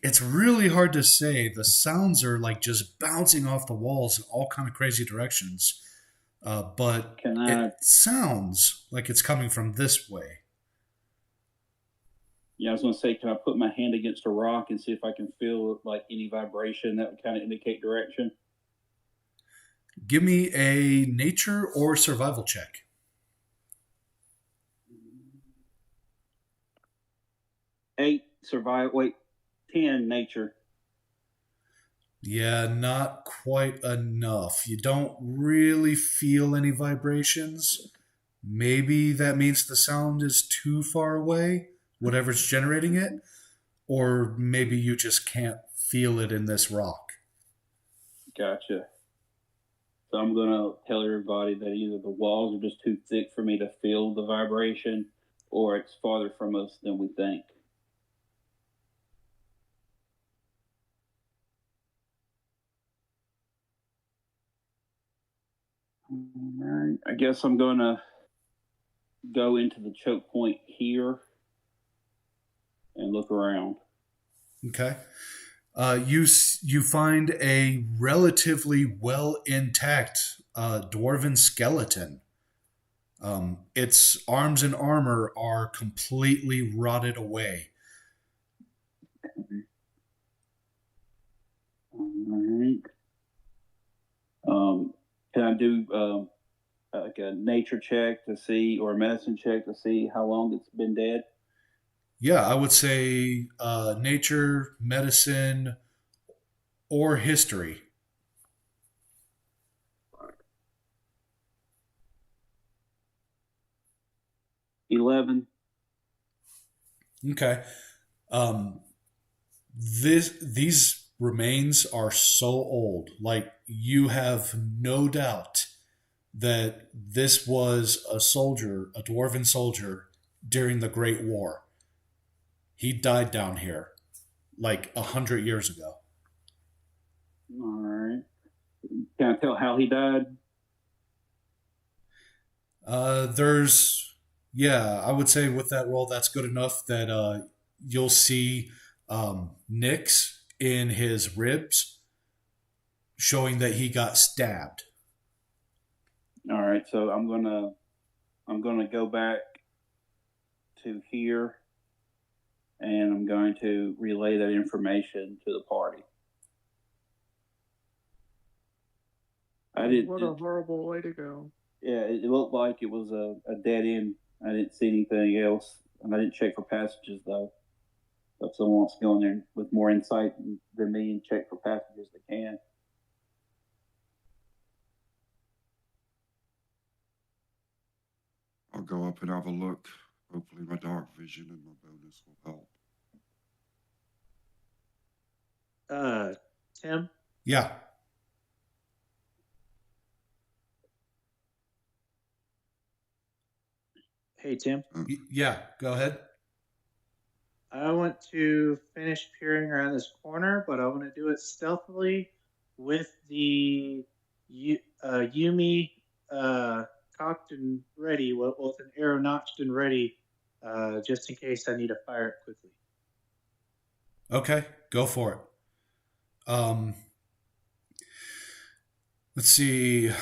It's really hard to say. The sounds are like just bouncing off the walls in all kind of crazy directions. But it sounds like it's coming from this way. Yeah, I was going to say, can I put my hand against a rock and see if I can feel like any vibration that would kind of indicate direction? Give me a nature or survival check. 8 survival. Wait, 10 nature. Yeah, not quite enough. You don't really feel any vibrations. Maybe that means the sound is too far away, whatever's generating it, or maybe you just can't feel it in this rock. Gotcha. So I'm going to tell everybody that either the walls are just too thick for me to feel the vibration, or it's farther from us than we think. All right. I guess I'm going to go into the choke point here and look around. Okay. You find a relatively well intact dwarven skeleton. Its arms and armor are completely rotted away. All right. Can I do like a nature check to see, or a medicine check to see how long it's been dead? Yeah, I would say nature, medicine, or history. $11. Okay. These remains are so old. Like, you have no doubt that this was a soldier, a dwarven soldier, during the Great War. He died down here like 100 years ago. All right. Can I tell how he died? I would say with that roll, that's good enough that you'll see nicks in his ribs showing that he got stabbed. All right, so I'm gonna go back to here, and I'm going to relay that information to the party. What a horrible way to go. Yeah, it looked like it was a dead end. I didn't see anything else, and I didn't check for passages though. So if someone wants to go in there with more insight than me and check for passages, they can. I'll go up and have a look. Hopefully my dark vision and my bonus will help. Tim. Yeah. Hey, Tim. Yeah. Go ahead. I want to finish peering around this corner, but I want to do it stealthily with the Yumi cocked and ready, with an arrow notched and ready, just in case I need to fire it quickly. Okay, go for it. Let's see.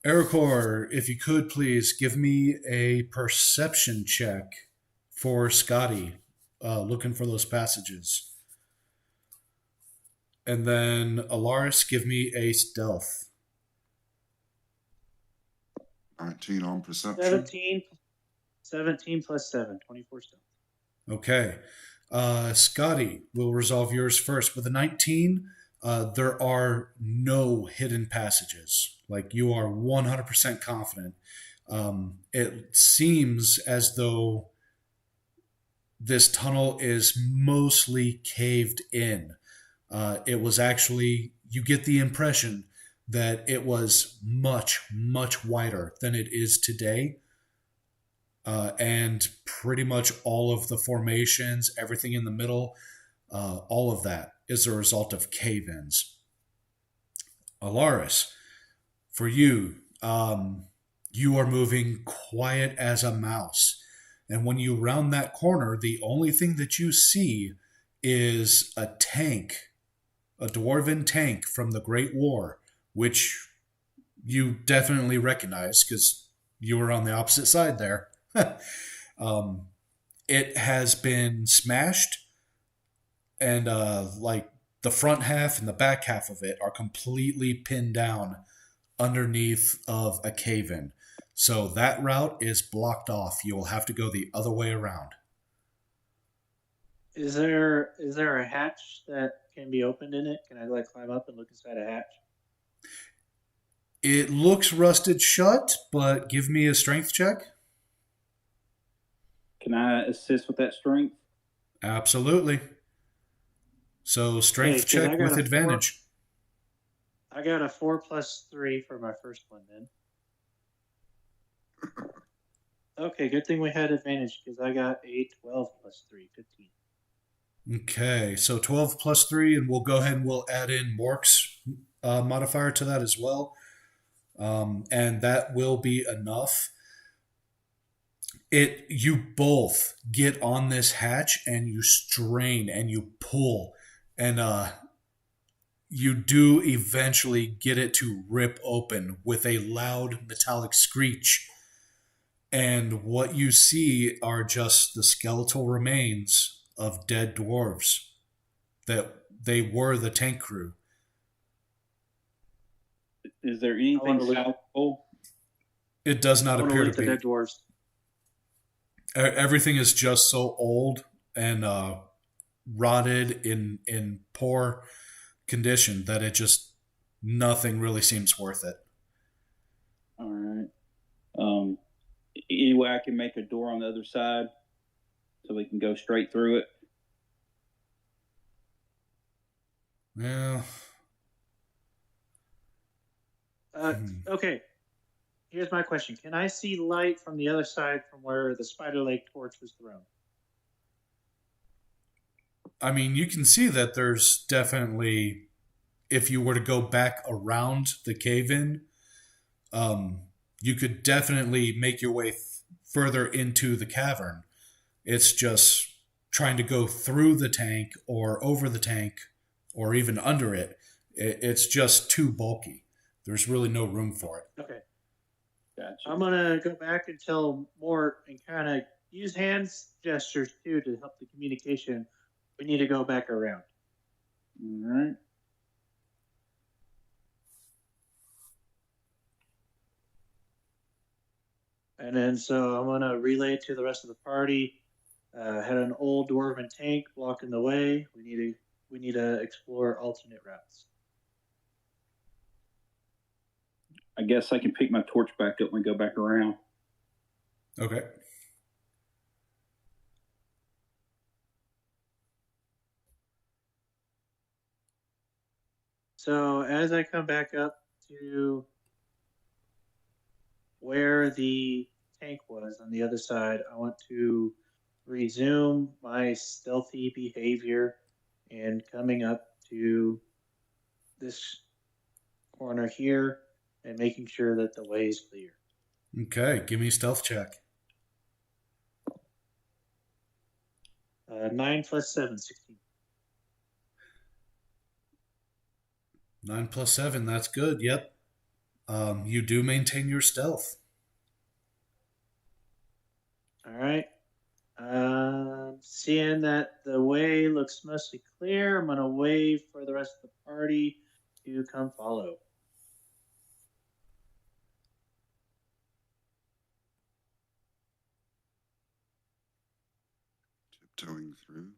Ericor, if you could please give me a perception check for Scotty, looking for those passages. And then Alaris, give me a stealth. 19 on perception. 17 plus 7, 24 stealth. Okay. Scotty, we'll resolve yours first. With a 19, there are no hidden passages. Like, you are 100% confident. It seems as though this tunnel is mostly caved in. It was actually, you get the impression that it was much, much wider than it is today. And pretty much all of the formations, everything in the middle, all of that is a result of cave-ins. Alaris, for you, you are moving quiet as a mouse. And when you round that corner, the only thing that you see is a tank, a dwarven tank from the Great War, which you definitely recognize because you were on the opposite side there. It has been smashed, and like the front half and the back half of it are completely pinned down underneath of a cave-in. So that route is blocked off. You will have to go the other way around. Is there a hatch that can be opened in it? Can I climb up and look inside a hatch? It looks rusted shut, but give me a strength check. Can I assist with that strength? Absolutely. So strength check with advantage. I got a 4 plus 3 for my first one then. Okay, good thing we had advantage because I got a 12 plus 3, 15. Okay, so 12 plus 3, and we'll go ahead and we'll add in Mork's modifier to that as well. And that will be enough. You both get on this hatch and you strain and you pull, and you do eventually get it to rip open with a loud metallic screech. And what you see are just the skeletal remains of dead dwarves that they were the tank crew. Is there anything valuable? It does not appear to be. Dead dwarves. Everything is just so old and rotted in poor condition that it just, nothing really seems worth it. All right. Any way I can make a door on the other side so we can go straight through it? Yeah. Okay. Here's my question. Can I see light from the other side from where the Spider Lake torch was thrown? I mean, you can see that there's definitely, if you were to go back around the cave-in, you could definitely make your way further into the cavern. It's just trying to go through the tank or over the tank or even under it. It's just too bulky. There's really no room for it. Okay. Gotcha. I'm going to go back and tell Mort and kind of use hands gestures too to help the communication. We need to go back around. All right. And then so I'm going to relay to the rest of the party. Had an old dwarven tank blocking the way. We need to explore alternate routes. I guess I can pick my torch back up when we go back around. Okay. So as I come back up to where the tank was on the other side, I want to resume my stealthy behavior and coming up to this corner here and making sure that the way is clear. Okay, give me a stealth check. 9 plus 7, 16. 9 plus 7, that's good. Yep. You do maintain your stealth. All right. Seeing that the way looks mostly clear, I'm going to wave for the rest of the party to come follow. Tiptoeing through.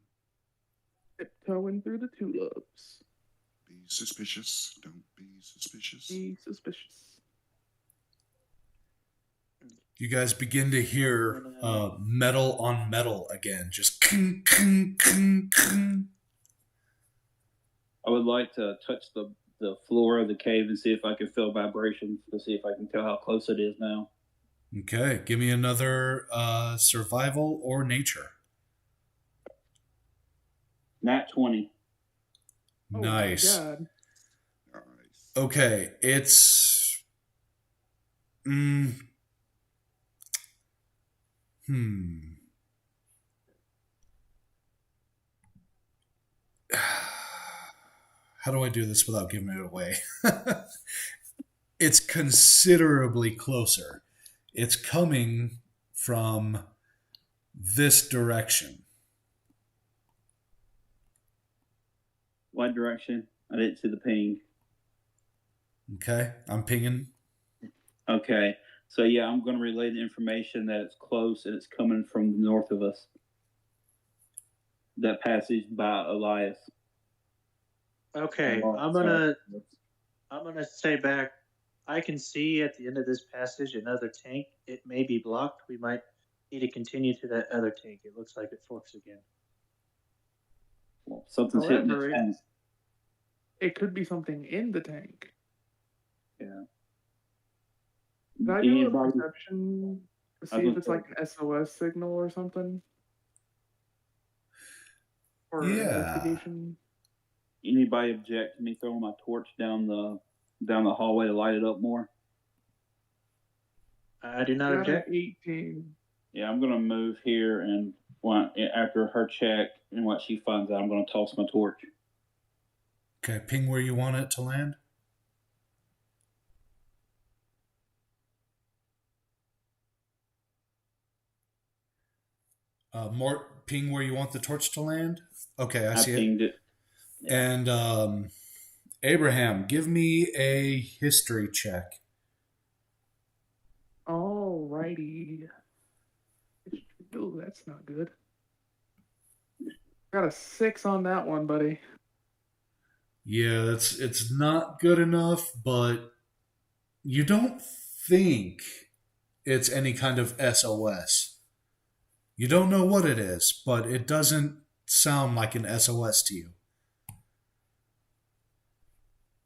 Tiptoeing through the tulips. Be suspicious. Don't be suspicious. Be suspicious. You guys begin to hear metal on metal again. Just kung, kung, kung, kung. I would like to touch the floor of the cave and see if I can feel vibrations to see if I can tell how close it is now. Okay, give me another survival or nature. Nat 20. Nice. Oh my God. Nice. Okay, it's... How do I do this without giving it away? It's considerably closer. It's coming from this direction. What direction? I didn't see the ping. Okay, I'm pinging. Okay. So yeah, I'm going to relay the information that it's close and it's coming from the north of us. That passage by Elias. Okay, I'm gonna stay back. I can see at the end of this passage another tank. It may be blocked. We might need to continue to that other tank. It looks like it forks again. Well, something's hitting the However, tank. It could be something in the tank. Yeah. Can I do a Anybody- perception to see I if was it's gonna like an SOS signal or something? Or Yeah. investigation? Anybody object to me throwing my torch down the hallway to light it up more? I do not Got an object. 18. Yeah, I'm gonna move here and after her check and what she finds out, I'm gonna toss my torch. Okay, ping where you want it to land. Mort, ping where you want the torch to land. Okay, I see it. pinged it. And Abraham, give me a history check. Alrighty. Oh, that's not good. Got a 6 on that one, buddy. Yeah, it's not good enough, but you don't think it's any kind of SOS. You don't know what it is, but it doesn't sound like an SOS to you.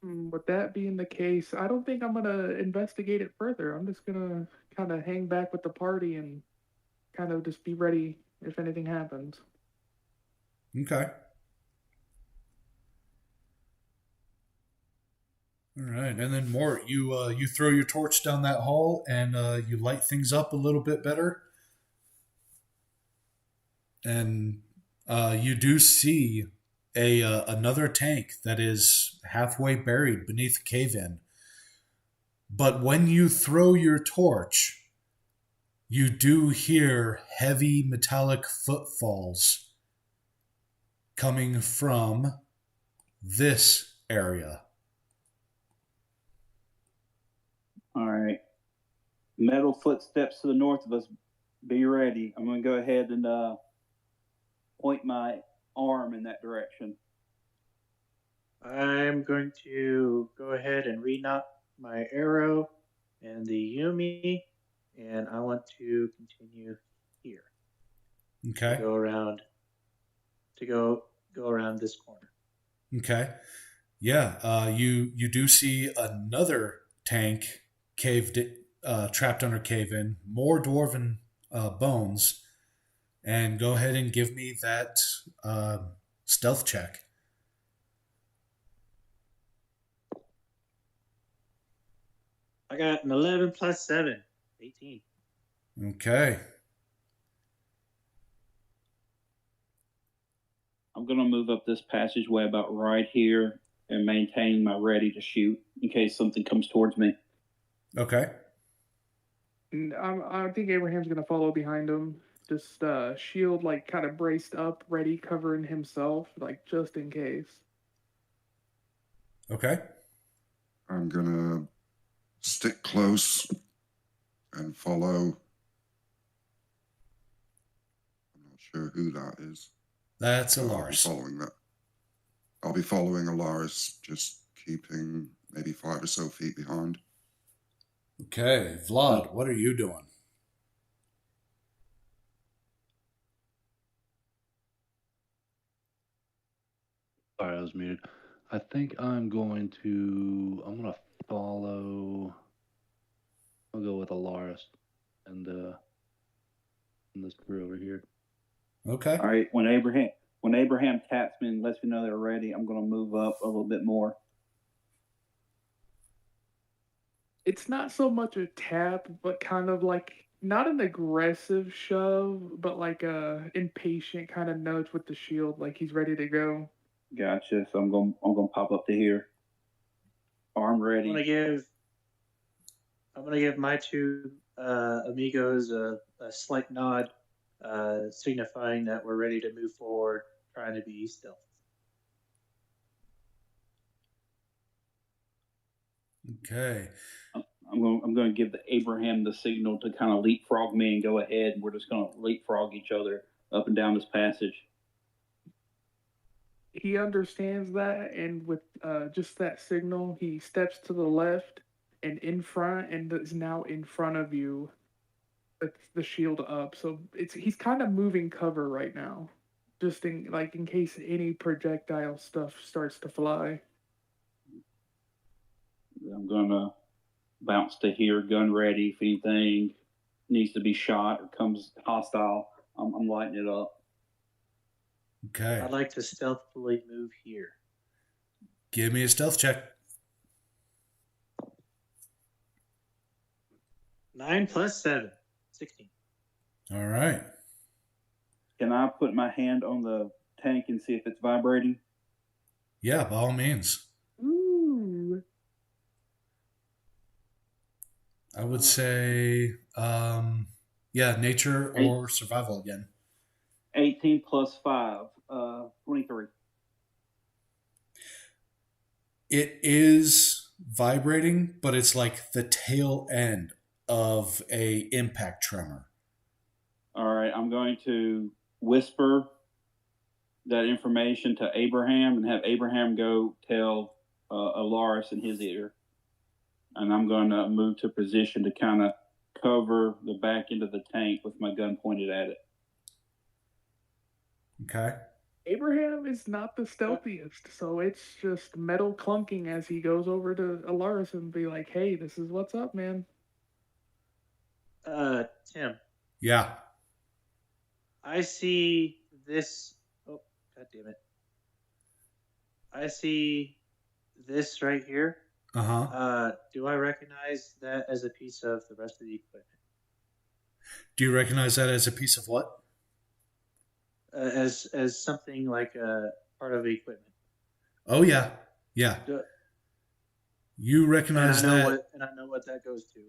With that being the case, I don't think I'm going to investigate it further. I'm just going to kind of hang back with the party and kind of just be ready if anything happens. Okay. All right, and then Mort, you throw your torch down that hall and you light things up a little bit better, and you do see another tank that is halfway buried beneath a cave-in. But when you throw your torch, you do hear heavy metallic footfalls coming from this area. All right. Metal footsteps to the north of us. Be ready. I'm going to go ahead and point my arm in that direction. I'm going to go ahead and re-knock my arrow and the Yumi, and I want to continue here. Okay. Go around this corner. Okay. Yeah, you do see another tank trapped under cave in, more dwarven bones, and go ahead and give me that stealth check. I got an 11 plus 7, 18. Okay. I'm going to move up this passageway about right here and maintain my ready to shoot in case something comes towards me. Okay. I think Abraham's gonna follow behind him. Just shield like kind of braced up, ready, covering himself, like just in case. Okay. I'm gonna stick close and follow. I'm not sure who that is. That's I'll be Alaris. following that. I'll be following Alaris, just keeping maybe 5 or so feet behind. Okay. Vlad, what are you doing? Sorry, I was muted. I think I'm going to follow. I'll go with Alaris and this crew over here. Okay. All right. When Abraham taps me and lets me know they're ready, I'm going to move up a little bit more. It's not so much a tap, but kind of like not an aggressive shove, but like a impatient kind of nudge with the shield, like he's ready to go. Gotcha. So I'm going to pop up to here. Arm ready. I'm gonna give my two amigos a slight nod, signifying that we're ready to move forward, trying to be stealth. Okay. I'm going to give Abraham the signal to kind of leapfrog me and go ahead, and we're just going to leapfrog each other up and down this passage. He understands that, and with just that signal, he steps to the left and in front, and is now in front of you with the shield up. So he's kind of moving cover right now, just in case any projectile stuff starts to fly. I'm going to bounce to here, gun ready. If anything needs to be shot or comes hostile, I'm lighting it up. Okay. I'd like to stealthily move here. Give me a stealth check. 9 plus 7, 16. All right. Can I put my hand on the tank and see if it's vibrating? Yeah, by all means. Ooh. I would say, nature or survival again. 18 plus 5, 23. It is vibrating, but it's like the tail end of a impact tremor. All right, I'm going to whisper that information to Abraham and have Abraham go tell Alaris in his ear. And I'm going to move to position to kind of cover the back end of the tank with my gun pointed at it. Okay. Abraham is not the stealthiest, so it's just metal clunking as he goes over to Alaris and be like, "Hey, this is what's up, man." Tim. Yeah. I see this. Oh, God damn it. I see this right here. Uh-huh. Do I recognize that as a piece of the rest of the equipment? Do you recognize that as a piece of what? As something like a part of the equipment. Oh, yeah. Yeah. You recognize that. And I know what that goes to.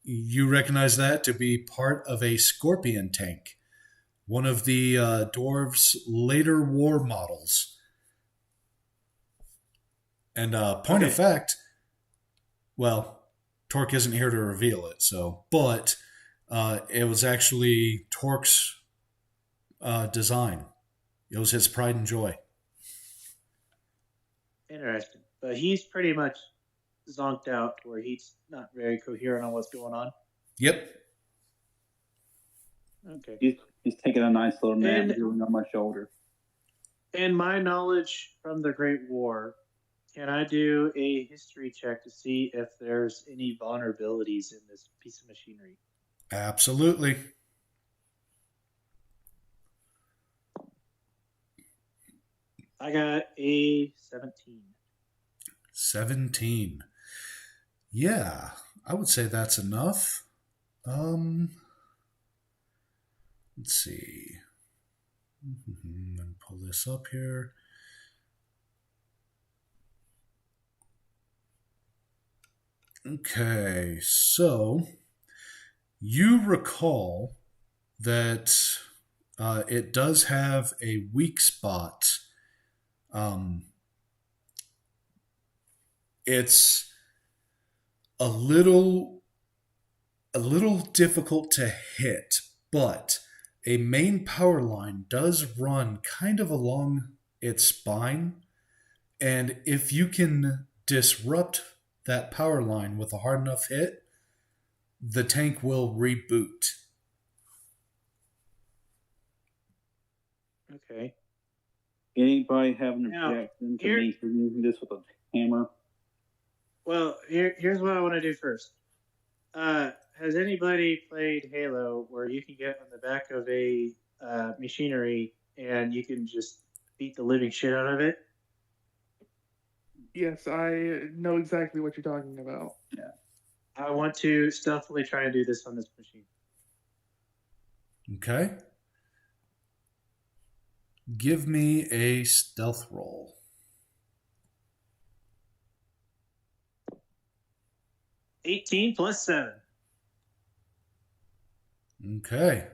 You recognize that to be part of a scorpion tank. One of the dwarves' later war models. And point of fact, well, Torque isn't here to reveal it, but it was actually Torque's design. It was his pride and joy. Interesting. But he's pretty much zonked out where he's not very coherent on what's going on. Yep. Okay. He's taking a nice little nap on my shoulder. And my knowledge from the Great War, Can I do a history check to see if there's any vulnerabilities in this piece of machinery? Absolutely. I got a 17. 17. Yeah, I would say that's enough. Let's see. Let me pull this up here. Okay, so you recall that it does have a weak spot. It's a little difficult to hit, but a main power line does run kind of along its spine, and if you can disrupt that power line with a hard enough hit, the tank will reboot. Okay. Anybody have an Now, objection to here- me for using this with a hammer? Well, here's what I want to do first. Has anybody played Halo where you can get on the back of a machinery and you can just beat the living shit out of it? Yes, I know exactly what you're talking about. I want to stealthily try and do this on this machine. Okay. Give me a stealth roll. 18 plus 7. Okay.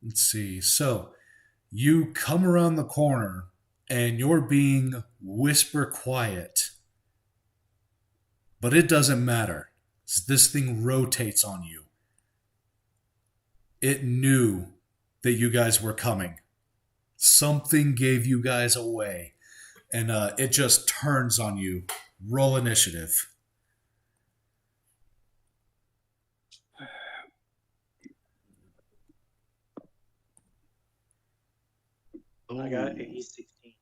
Let's see. So you come around the corner and you're being whisper quiet. But it doesn't matter. This thing rotates on you. It knew that you guys were coming. Something gave you guys away. And it just turns on you. Roll initiative. I got a 16. Wait,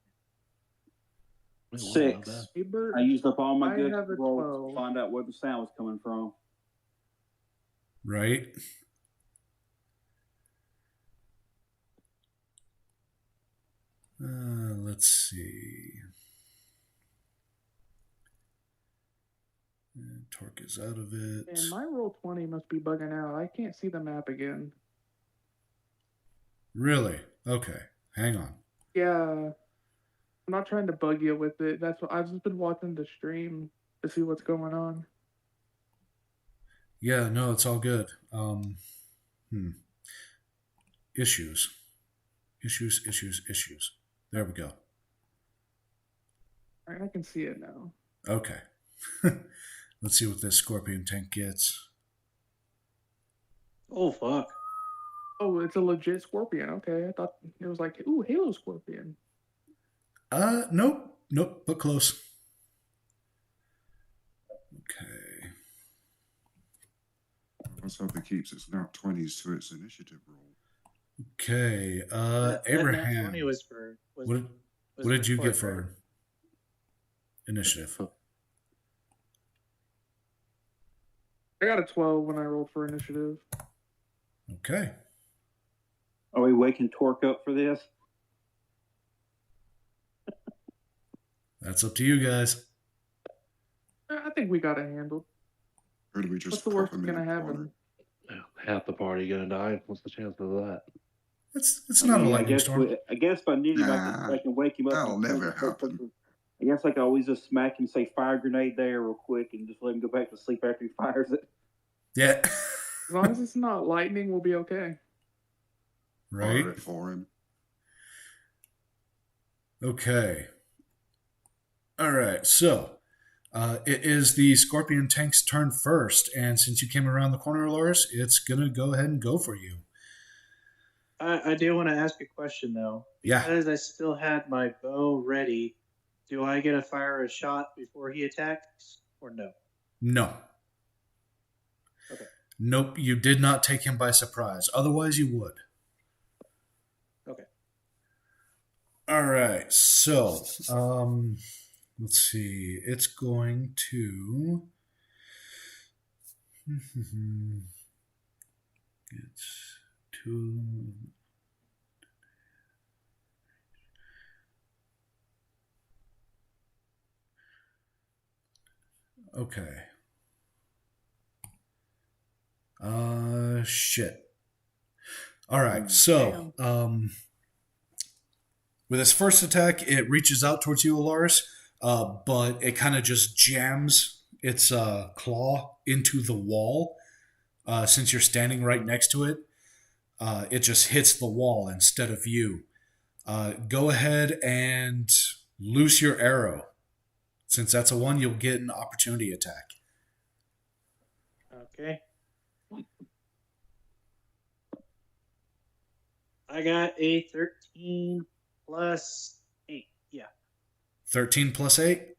what? 6. Not bad. Hey, Bert, I used up all my I good have a rolls 12. to find out where the sound was coming from. Right? Let's see. And Torque is out of it. and my roll 20 must be bugging out. I can't see the map again. Really? Okay. Hang on. Yeah, I'm not trying to bug you with it. That's what I've just been watching the stream to see what's going on. Yeah, no, it's all good. Issues. There we go. All right, I can see it now. Okay. Let's see what this Scorpion tank gets. Oh, fuck. Oh, it's a legit Scorpion. Okay, I thought it was like, ooh, Halo Scorpion. Nope, but close. Okay. Let's hope it keeps its nat 20s to its initiative roll. Okay. That Abraham. nat 20 was for. Was, What was did you get Torque, for right? initiative? I got a 12 when I rolled for initiative. Okay. Are we waking Torque up for this? That's up to you guys. I think we got it handled. Or do we just What's the worst pop that's him in gonna the corner? happen? Half the party gonna die. What's the chance of that? It's not a lightning storm. I guess if I need him, Nah, I can wake him up. that'll and- never happen. I guess I can always just smack him, say fire grenade there real quick, and just let him go back to sleep after he fires it. Yeah. As long as it's not lightning, we'll be okay. Right? Fire it for him. Okay. All right. So it is the Scorpion tank's turn first, and since you came around the corner, Loris, it's gonna go ahead and go for you. I do want to ask a question, though. Yeah. Because I still had my bow ready, do I get to fire a shot before he attacks, or no? No. Okay. Nope. You did not take him by surprise. Otherwise, you would. Okay. All right. So, let's see. It's going to. It's two. Okay. Shit. All right. So, with its first attack, it reaches out towards you, Alaris, but it kind of just jams its claw into the wall. Since you're standing right next to it, it just hits the wall instead of you. Go ahead and loose your arrow. Since that's a 1, you'll get an opportunity attack. Okay. I got a 13 plus 8. Yeah. 13 plus 8?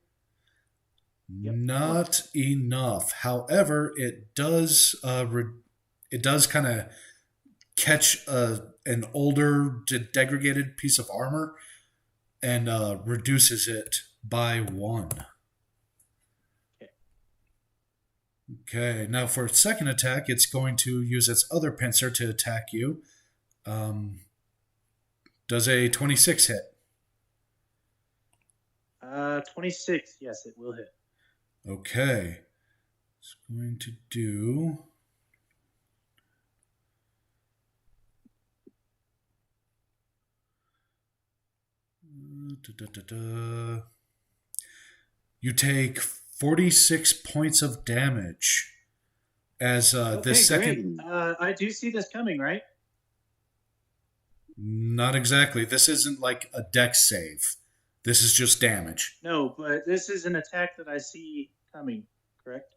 Yep. Not enough. However, it does kind of catch an older, degraded piece of armor and reduces it by 1. Okay, now for its second attack, it's going to use its other pincer to attack you. Does a 26 hit? 26. Yes, it will hit. Okay. It's going to do... You take 46 points of damage as this second... Great. I do see this coming, right? Not exactly. This isn't like a dex save. This is just damage. No, but this is an attack that I see coming, correct?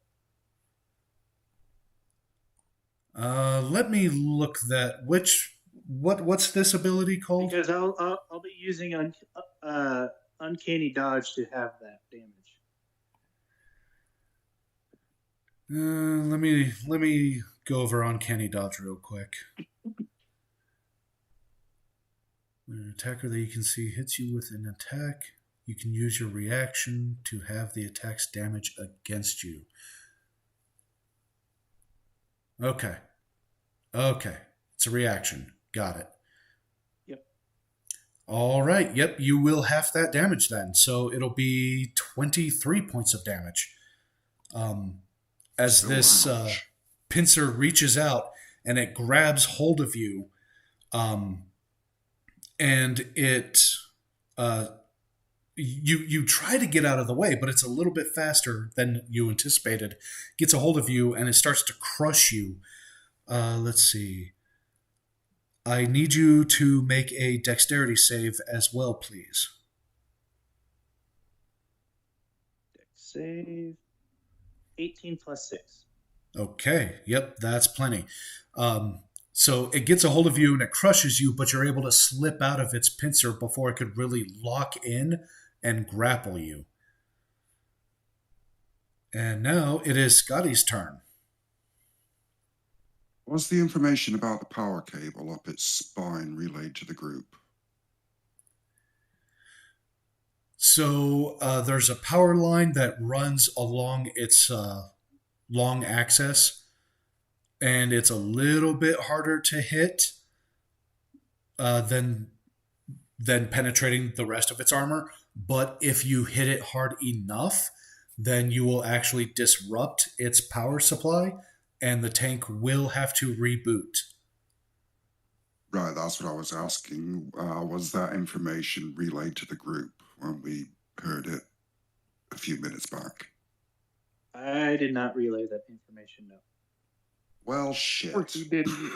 Let me look that. What's this ability called? Because I'll be using uncanny dodge to have that damage. Let me go over uncanny dodge real quick. When an attacker that you can see hits you with an attack, you can use your reaction to have the attack's damage against you. Okay. It's a reaction. Got it. Yep. All right. Yep, you will half that damage then. So it'll be 23 points of damage. As this pincer reaches out and it grabs hold of you, and it you try to get out of the way, but it's a little bit faster than you anticipated. Gets a hold of you and it starts to crush you. Let's see. I need you to make a dexterity save as well, please. Dex save. 18 plus 6. Okay. Yep, that's plenty. So it gets a hold of you and it crushes you, but you're able to slip out of its pincer before it could really lock in and grapple you. And now it is Scotty's turn. Was the information about the power cable up its spine relayed to the group? So there's a power line that runs along its long axis, and it's a little bit harder to hit than penetrating the rest of its armor. But if you hit it hard enough, then you will actually disrupt its power supply, and the tank will have to reboot. Right, that's what I was asking. Was that information relayed to the group when we heard it a few minutes back? I did not relay that information, no. Well, shit. Of course you didn't.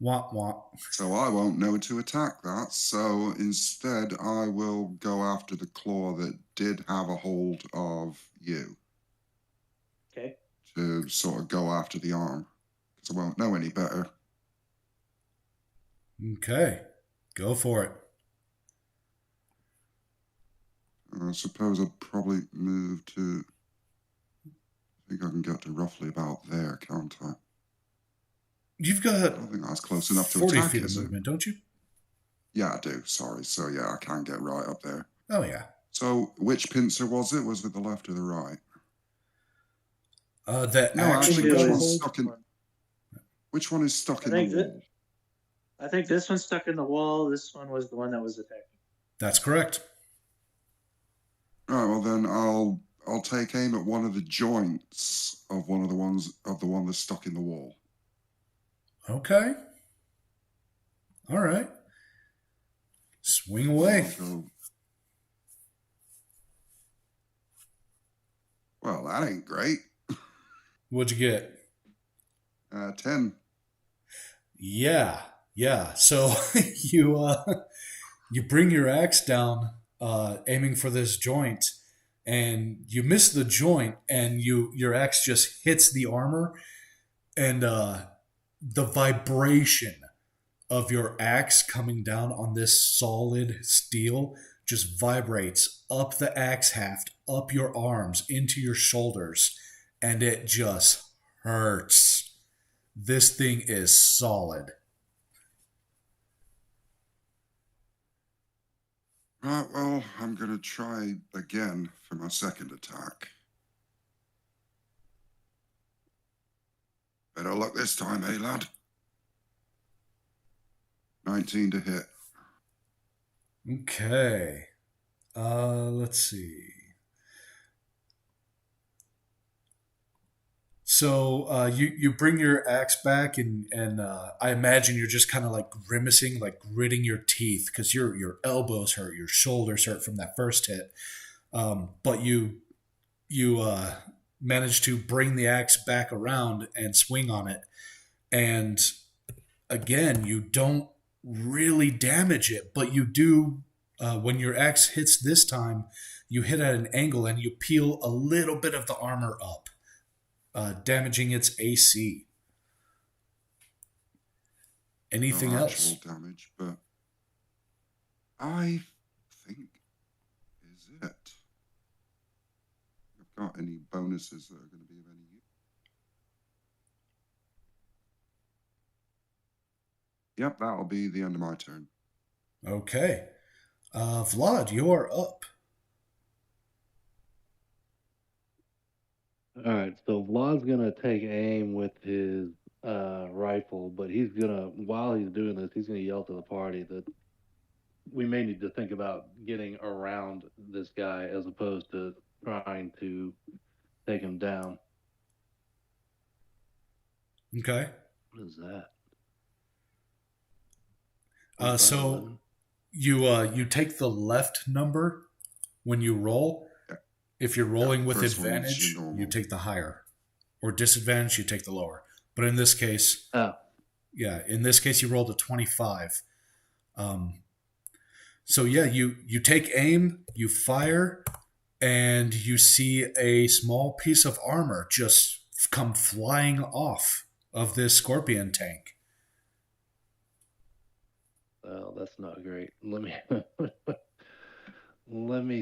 Womp womp. So I won't know to attack that. So instead, I will go after the claw that did have a hold of you. Okay. To sort of go after the arm. Because I won't know any better. Okay. Go for it. I suppose I'd probably move to... I think I can get to roughly about there, can't I? You've got I don't think that's close enough to 40 attack, feet of is it? movement, don't you? Yeah, I do. Sorry. So yeah, I can get right up there. Oh yeah. So which pincer was it? Was it the left or the right? That No, actually. actually, which the one's whole stuck in? Which one is stuck I in the think that- wall? I think this one's stuck in the wall. This one was the one that was attacking. That's correct. All right. Well, then I'll take aim at one of the joints of one that's stuck in the wall. Okay. All right. Swing away. Well, that ain't great. What'd you get? 10. Yeah. So you bring your axe down, aiming for this joint, and you miss the joint, and your axe just hits the armor, and the vibration of your axe coming down on this solid steel just vibrates up the axe haft, up your arms, into your shoulders, and it just hurts. This thing is solid. Right, well, I'm going to try again for my second attack. Better luck this time, eh, lad? 19 to hit. Okay. Let's see. So you bring your axe back, and I imagine you're just kind of like grimacing, like gritting your teeth because your elbows hurt, your shoulders hurt from that first hit. But you manage to bring the axe back around and swing on it, and again you don't really damage it, but you do. When your axe hits this time, you hit at an angle and you peel a little bit of the armor up, damaging its AC. Anything No else? actual damage, but I think is it. I've got any bonuses that are going to be of any use? Yep, that'll be the end of my turn. Okay. Vlad, you're up. All right, so Vlad's gonna take aim with his rifle, but while he's doing this, he's gonna yell to the party that we may need to think about getting around this guy as opposed to trying to take him down. Okay. What is that? So you take the left number when you roll. If you're rolling with first one's advantage, your normal. you take the higher, or disadvantage, you take the lower. But in this case, in this case, you rolled a 25. So yeah, you take aim, you fire, and you see a small piece of armor just come flying off of this scorpion tank. Well, that's not great. Let me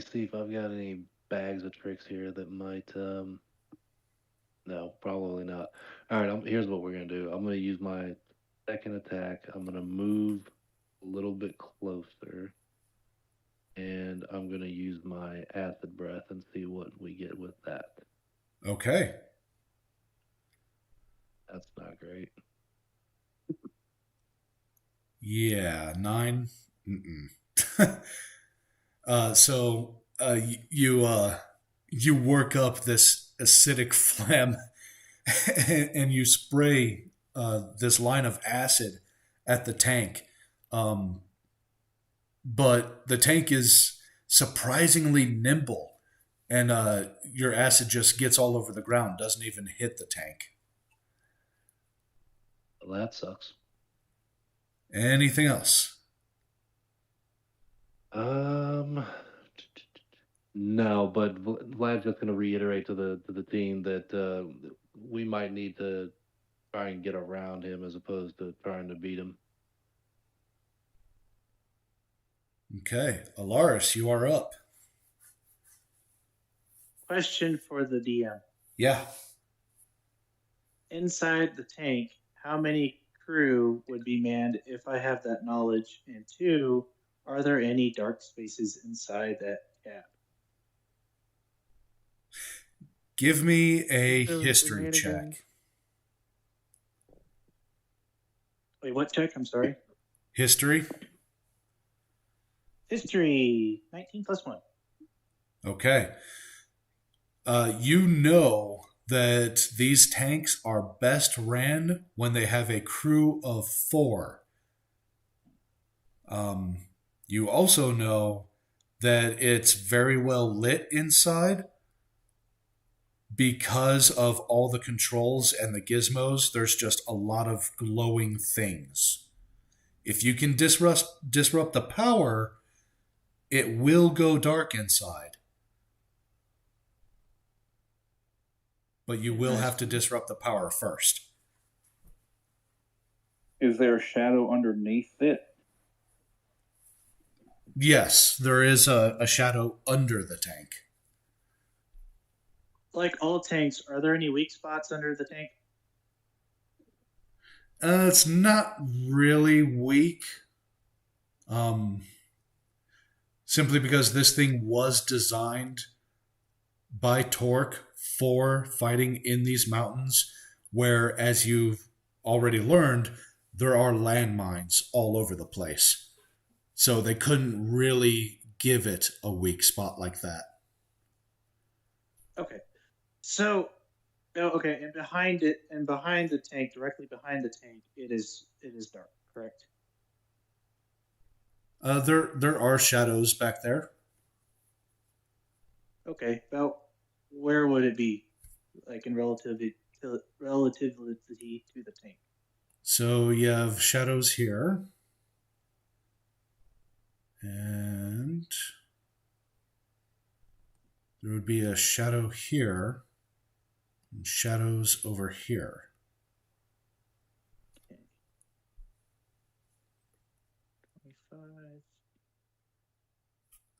see if I've got any bags of tricks here that might. No, probably not. All right, here's what we're gonna do. I'm gonna use my second attack. I'm gonna move a little bit closer, and I'm gonna use my acid breath and see what we get with that. Okay. That's not great. Yeah, 9. So you work up this acidic phlegm and you spray this line of acid at the tank. But the tank is surprisingly nimble, and your acid just gets all over the ground, doesn't even hit the tank. Well, that sucks. Anything else? No, but Vlad's just going to reiterate to the team that we might need to try and get around him as opposed to trying to beat him. Okay, Alaris, you are up. Question for the DM. Yeah. Inside the tank, how many crew would be manned if I have that knowledge? And two, are there any dark spaces inside that cab? Give me a Those history shenanigans. check. Wait, what check? I'm sorry. History? History, 19 plus 1. Okay. You know that these tanks are best ran when they have a crew of 4. You also know that it's very well lit inside because of all the controls and the gizmos. There's just a lot of glowing things. If you can disrupt the power, it will go dark inside. But you will have to disrupt the power first. Is there a shadow underneath it? Yes, there is a shadow under the tank. Like all tanks, are there any weak spots under the tank? It's not really weak. Simply because this thing was designed by Torque for fighting in these mountains, where, as you've already learned, there are landmines all over the place. So they couldn't really give it a weak spot like that. Okay. So, okay, and behind the tank, directly behind the tank, it is dark, correct? There are shadows back there. Okay, about where would it be, like in relativity to the tank? So you have shadows here. And there would be a shadow here and shadows over here. Okay. 25.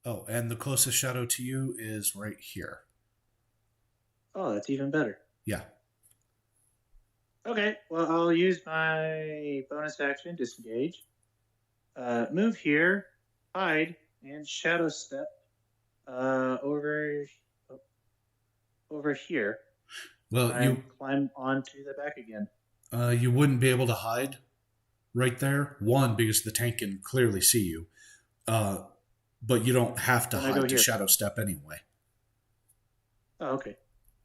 Oh, and the closest shadow to you is right here. Oh, that's even better. Yeah. Okay, well, I'll use my bonus action, disengage, move here, hide, and shadow step over here. Well, you climb onto the back again. You wouldn't be able to hide right there. One, because the tank can clearly see you. But you don't have to hide to shadow step anyway. Oh, okay.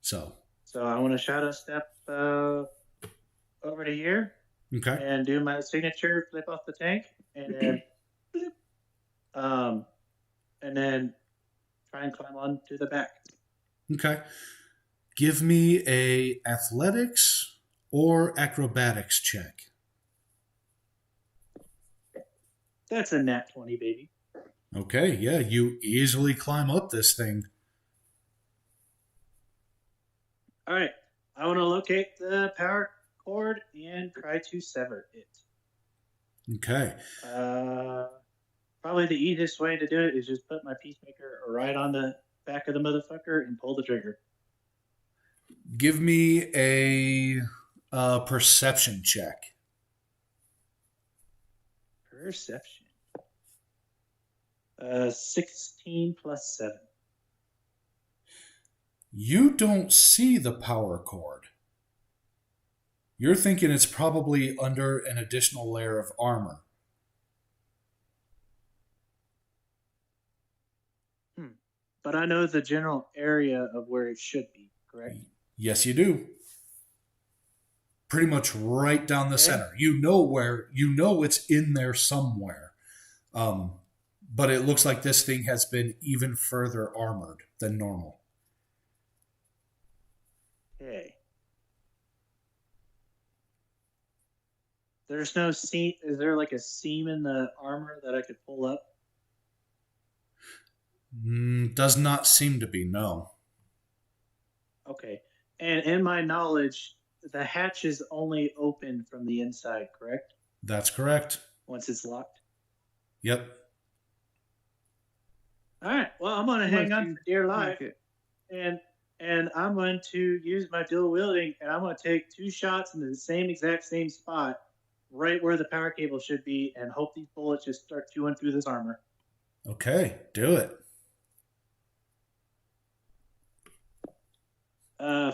So I want to shadow step over to here. Okay. And do my signature flip off the tank, and then and then try and climb onto the back. Okay. Give me a athletics or acrobatics check. That's a nat 20, baby. Okay, yeah, you easily climb up this thing. All right, I want to locate the power cord and try to sever it. Okay. Probably the easiest way to do it is just put my peacemaker right on the back of the motherfucker and pull the trigger. Give me a perception check. Perception. 16 plus 7. You don't see the power cord. You're thinking it's probably under an additional layer of armor. But I know the general area of where it should be, correct? Yes, you do. Pretty much right down the center. You know it's in there somewhere. But it looks like this thing has been even further armored than normal. Okay. There's no seam. Is there like a seam in the armor that I could pull up? Does not seem to be, no. Okay. And in my knowledge, the hatch is only open from the inside, correct? That's correct. Once it's locked? Yep. All right. Well, I'm going to hang on for dear life. And I'm going to use my dual wielding, and I'm going to take 2 shots in the exact same spot right where the power cable should be and hope these bullets just start chewing through this armor. Okay, do it.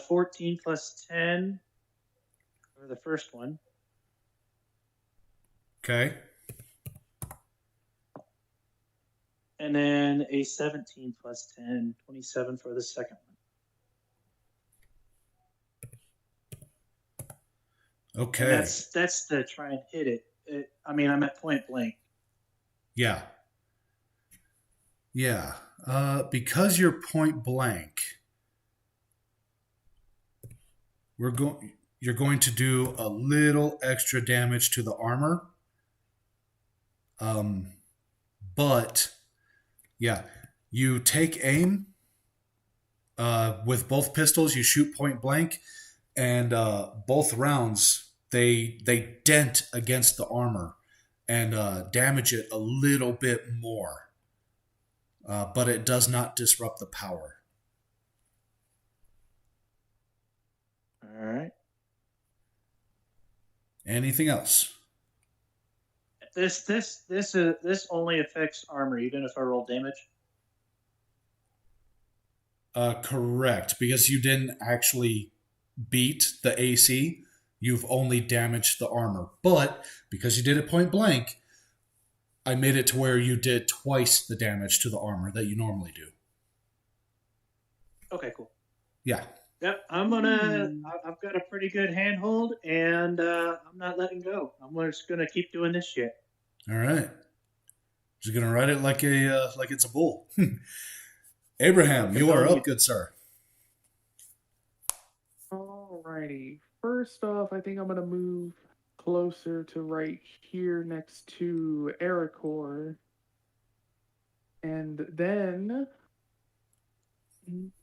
14 plus 10 for the first one. Okay. And then a 17 plus 10, 27 for the second one. Okay. And that's to try and hit it. I'm at point blank. Yeah. Yeah. Because you're point blank, you're going to do a little extra damage to the armor. But yeah, you take aim with both pistols, you shoot point blank, and both rounds they dent against the armor and damage it a little bit more. But it does not disrupt the power. All right. Anything else? This only affects armor, even if I roll damage. Correct, because you didn't actually beat the AC. You've only damaged the armor. But because you did it point blank, I made it to where you did twice the damage to the armor that you normally do. Okay, cool. Yeah. Yep, I've got a pretty good handhold, and I'm not letting go. I'm just gonna keep doing this shit. All right. Just gonna ride it like it's a bull. Abraham, you are up, good sir. Alrighty. First off, I think I'm gonna move closer to right here next to Aoethera. And then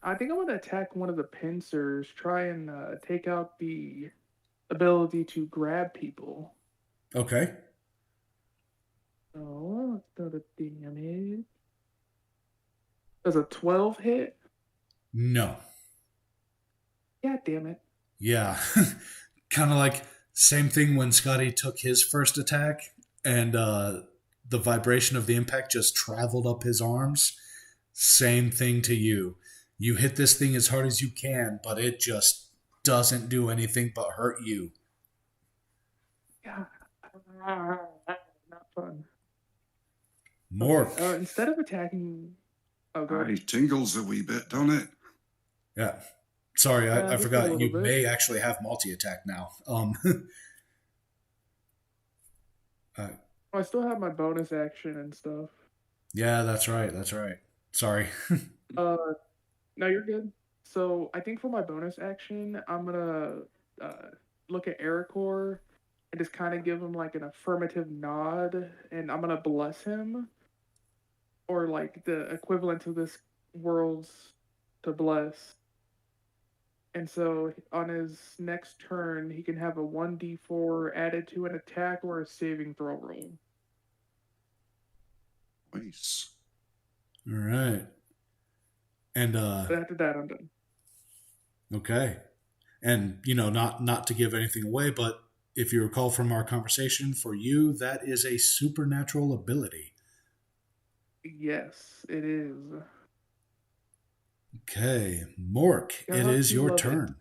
I think I'm gonna attack one of the pincers, try and take out the ability to grab people. Okay. So let's go to damage. Does a 12 hit? No. God damn it. Yeah. Kind of like same thing when Scotty took his first attack and the vibration of the impact just traveled up his arms. Same thing to you. You hit this thing as hard as you can, but it just doesn't do anything but hurt you. Yeah. Not fun. More. Instead of attacking... Oh, go ahead. It tingles a wee bit, don't it? Yeah. Sorry, I just a forgot. little You bit. may actually have multi-attack now. I still have my bonus action and stuff. Yeah, that's right. That's right. Sorry. No, you're good. So I think for my bonus action, I'm gonna look at Aoethera and just kind of give him like an affirmative nod, and I'm gonna bless him, or like the equivalent to this world's to bless. And so on his next turn, he can have a 1d4 added to an attack or a saving throw roll. Nice. All right. And But after that, I'm done. okay. And not to give anything away, but if you recall from our conversation, for you that is a supernatural ability. Yes, it is. Okay, Mork, it God, is you your love it. turn.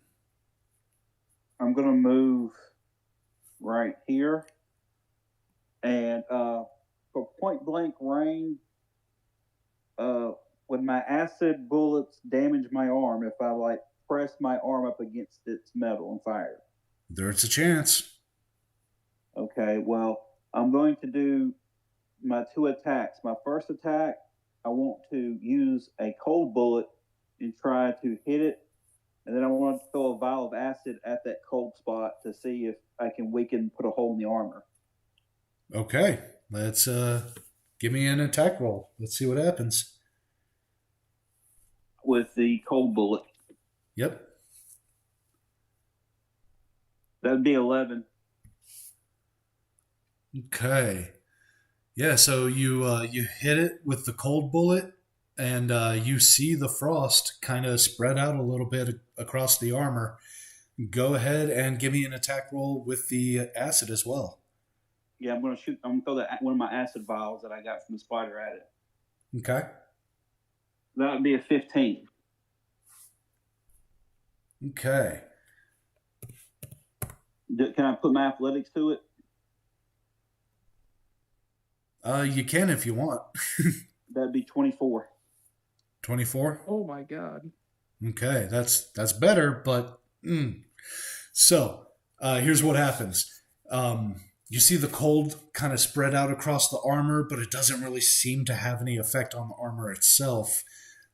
I'm gonna move right here, and for point blank range, when my acid bullets damage my arm, if I press my arm up against its metal and fire. There's a chance. Okay, well, I'm going to do my two attacks. My first attack, I want to use a cold bullet and try to hit it. And then I want to throw a vial of acid at that cold spot to see if I can put a hole in the armor. Okay, let's give me an attack roll. Let's see what happens. With the cold bullet. Yep. That'd be 11. Okay. Yeah, so you hit it with the cold bullet, and you see the frost kind of spread out a little bit across the armor. Go ahead and give me an attack roll with the acid as well. Yeah, I'm gonna shoot. I'm gonna throw one of my acid vials that I got from the spider at it. Okay. That would be a 15. Okay. Can I put my athletics to it? You can if you want. That'd be 24. 24? Oh my god. Okay, that's better, but so here's what happens. You see the cold kind of spread out across the armor, but it doesn't really seem to have any effect on the armor itself.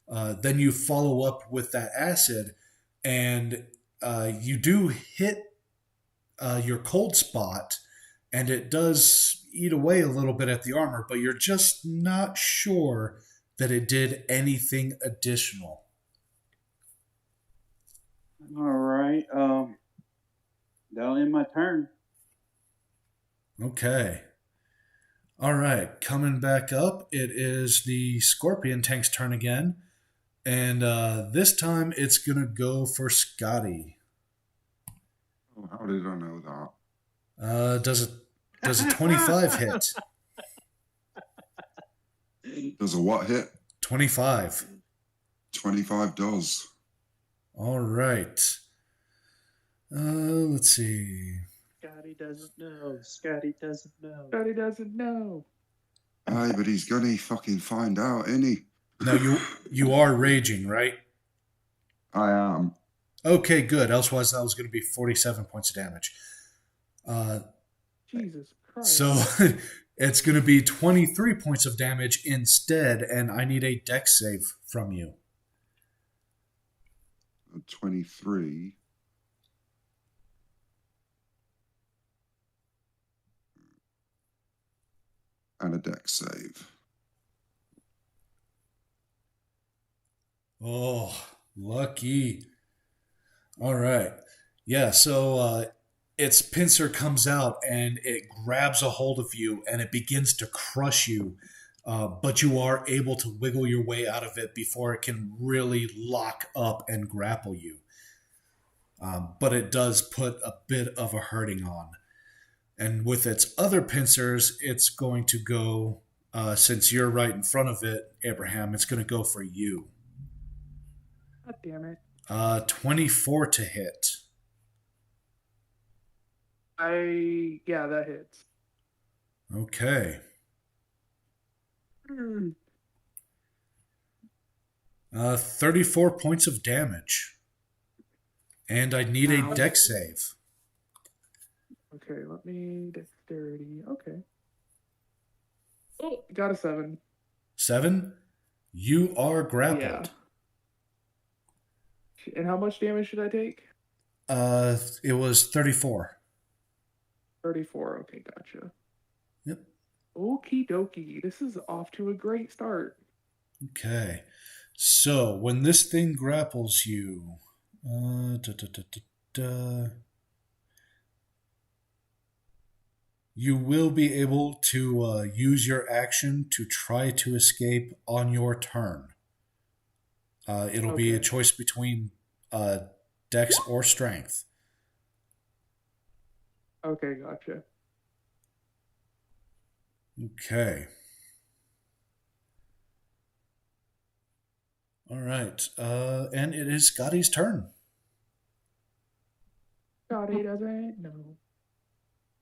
Then you follow up with that acid, and you do hit your cold spot, and it does eat away a little bit at the armor, but you're just not sure that it did anything additional. All right. That'll end my turn. Okay. All right. Coming back up, it is the Scorpion Tank's turn again. And this time it's going to go for Scotty. Oh, how did I know that? Does a 25 hit? Does a what hit? 25. 25 does. All right. Let's see. Scotty doesn't know. Scotty doesn't know. Scotty doesn't know. Aye, but he's gonna fucking find out, ain't he? Now you are raging, right? I am. Okay, good. Elsewise, that was going to be 47 points of damage. Jesus Christ. So it's going to be 23 points of damage instead, and I need a dex save from you. 23. And a dex save. Oh, lucky. All right. Yeah, so its pincer comes out and it grabs a hold of you and it begins to crush you. But you are able to wiggle your way out of it before it can really lock up and grapple you. But it does put a bit of a hurting on. And with its other pincers, it's going to go, since you're right in front of it, Abraham, it's going to go for you. God damn it. 24 to hit. Yeah, that hits. Okay. 34 points of damage. And I need a dex save. Okay, let me dexterity. Okay. Oh, got a 7. 7? You are grappled. Yeah. And how much damage should I take? It was 34. 34. Okay, gotcha. Yep. Okie dokie. This is off to a great start. Okay. So, when this thing grapples you... you will be able to use your action to try to escape on your turn. It'll be a choice between dex or strength. Okay, gotcha. Okay. All right. And it is Scotty's turn. Scotty doesn't know.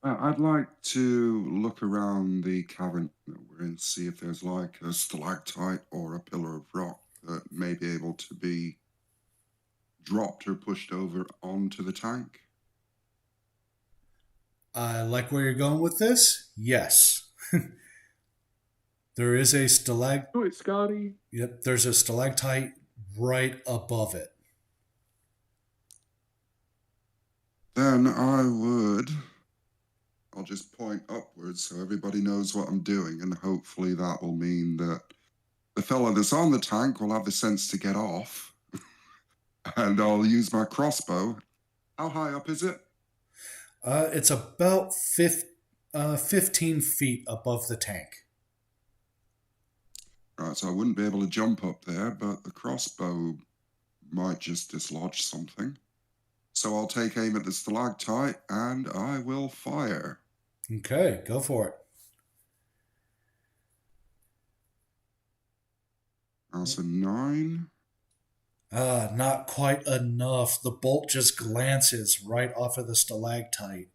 I'd like to look around the cavern that we're in, see if there's like a stalactite or a pillar of rock that may be able to be dropped or pushed over onto the tank. I like where you're going with this. Yes. There is a Do it, Scotty. Yep, there's a stalactite right above it. Then I'll just point upwards so everybody knows what I'm doing, and hopefully that will mean that the fella that's on the tank will have the sense to get off. And I'll use my crossbow. How high up is it? It's about 15 feet above the tank. Right, so I wouldn't be able to jump up there, but the crossbow might just dislodge something. So I'll take aim at the stalactite, and I will fire. Okay, go for it. That's a 9. Not quite enough. The bolt just glances right off of the stalactite.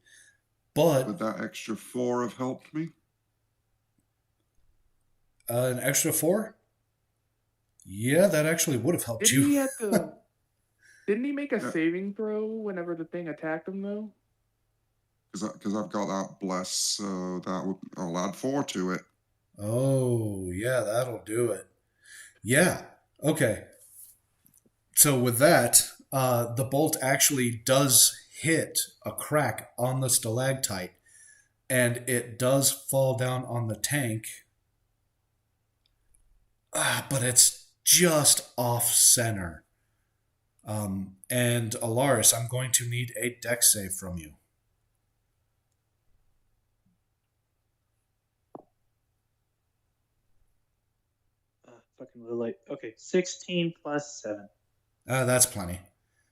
Would But that extra 4 have helped me? an extra 4? Yeah, that actually would have helped Didn't he you. have to? Didn't he make a Yeah. saving throw whenever the thing attacked him though? Because I've got that bless, so I'll add 4 to it. Oh, yeah, that'll do it. Yeah, okay. So with that, the bolt actually does hit a crack on the stalactite, and it does fall down on the tank. But it's just off center. And Alaris, I'm going to need a dex save from you. Fucking little late. Okay, 16 plus 7. That's plenty.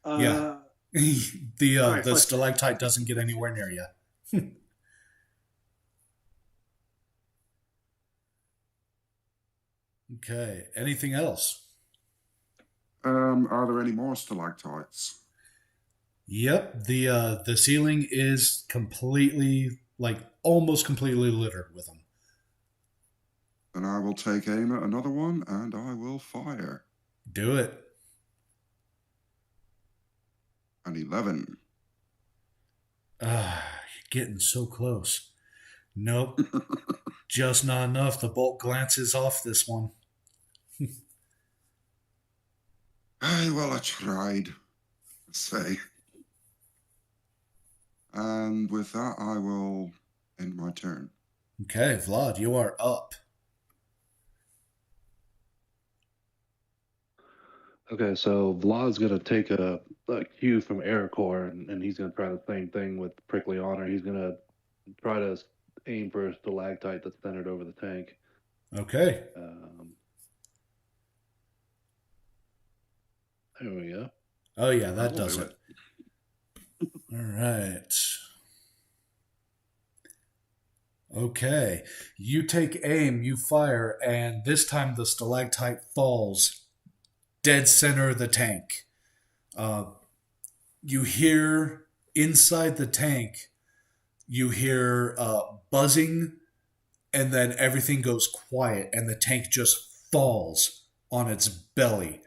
Uh, Yeah. the Alright, the plus stalactite doesn't get anywhere near you. Okay. Anything else? Are there any more stalactites? Yep. The ceiling is completely, like, almost completely littered with them. Then I will take aim at another one, and I will fire. Do it. An 11. You're getting so close. Nope. Just not enough. The bolt glances off this one. Aye, well, I tried. Let's say. And with that, I will end my turn. Okay, Vlad, you are up. Okay, so Vlad's gonna take a cue from Ericor, and he's gonna try the same thing with Prickly Honor. He's gonna try to aim for a stalactite that's centered over the tank. Okay. There we go. Oh, yeah, that I'll does do it. All right. Okay. You take aim, you fire, and this time the stalactite falls dead center of the tank. You hear inside the tank, you hear buzzing, and then everything goes quiet, and the tank just falls on its belly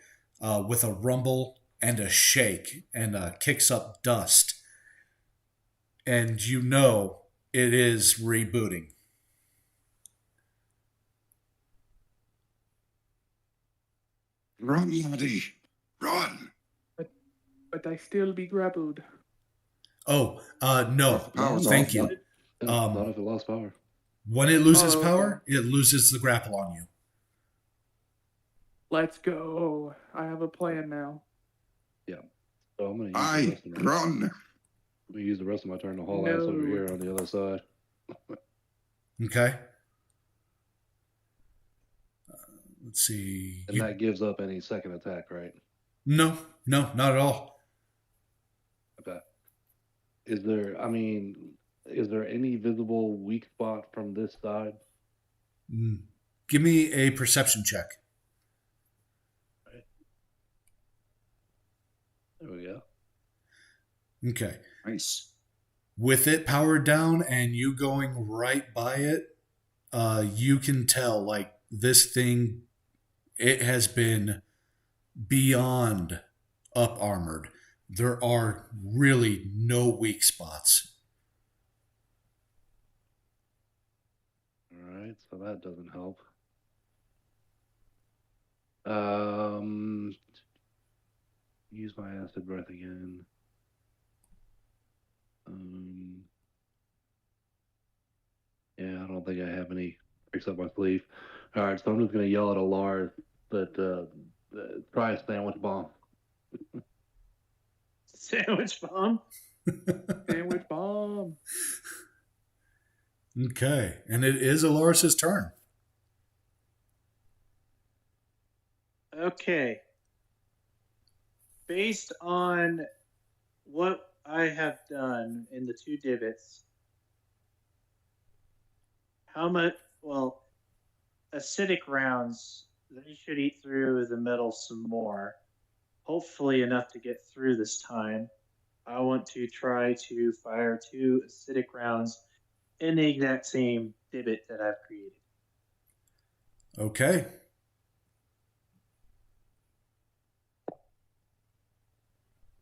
with a rumble and a shake, and kicks up dust. And you know it is rebooting. Run, laddie! Run! But I still be grappled. Oh, no. Power's Thank off. you. Not if it lost power. When it loses Oh, power, it loses the grapple on you. Let's go. I have a plan now. So I'm gonna use Aye, the rest of my, run! I'm gonna use the rest of my turn to haul ass over No. here on the other side. Okay. Let's see. And that gives up any second attack, right? No, not at all. Okay. Is there any visible weak spot from this side? Give me a perception check. There we go. Okay. Nice. With it powered down and you going right by it, you can tell, like, this thing, it has been beyond up armored. There are really no weak spots. All right, so that doesn't help. Use my acid breath again. Yeah, I don't think I have any tricks up my sleeve. All right, so I'm just gonna yell at Alar that try a sandwich bomb. Sandwich bomb? Sandwich bomb. Okay. And it is Alaris's turn. Okay. Based on what I have done in the 2 divots, How much? Well, acidic rounds, they should eat through the metal some more. Hopefully enough to get through this time. I want to try to fire 2 acidic rounds in the exact same divot that I've created. Okay.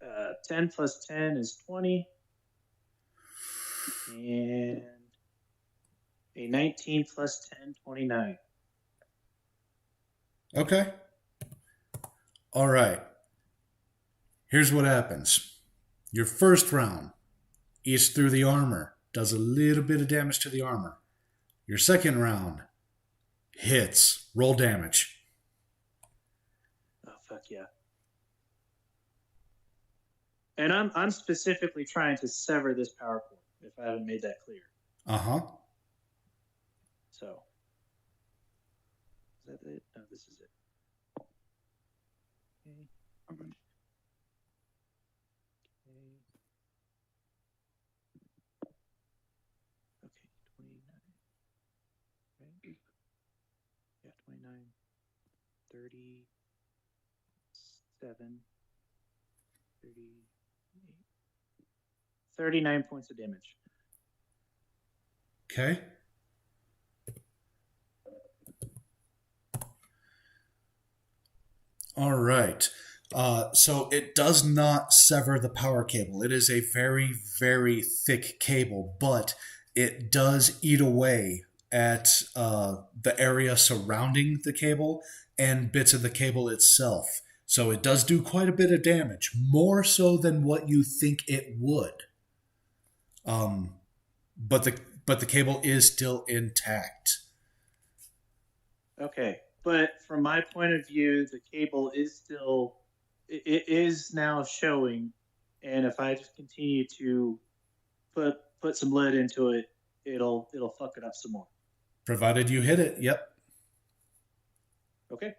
Uh, 10 plus 10 is 20. And a 19 plus 10, 29. Okay. All right. Here's what happens. Your first round eats through the armor, does a little bit of damage to the armor. Your second round hits, roll damage. Oh, fuck yeah. And I'm specifically trying to sever this power cord, if I haven't made that clear. Uh-huh. So, is that it? No, this is it. Okay. I mean, Okay, 29. Right? Yeah, 29. 37. 38. 39 points of damage. Okay. All right. So it does not sever the power cable. It is a very, very thick cable, but it does eat away at the area surrounding the cable and bits of the cable itself. So it does do quite a bit of damage, more so than what you think it would. But the cable is still intact. Okay, but from my point of view, the cable is still, it is now showing, and if I just continue to put some lead into it, it'll fuck it up some more. Provided you hit it, yep. Okay.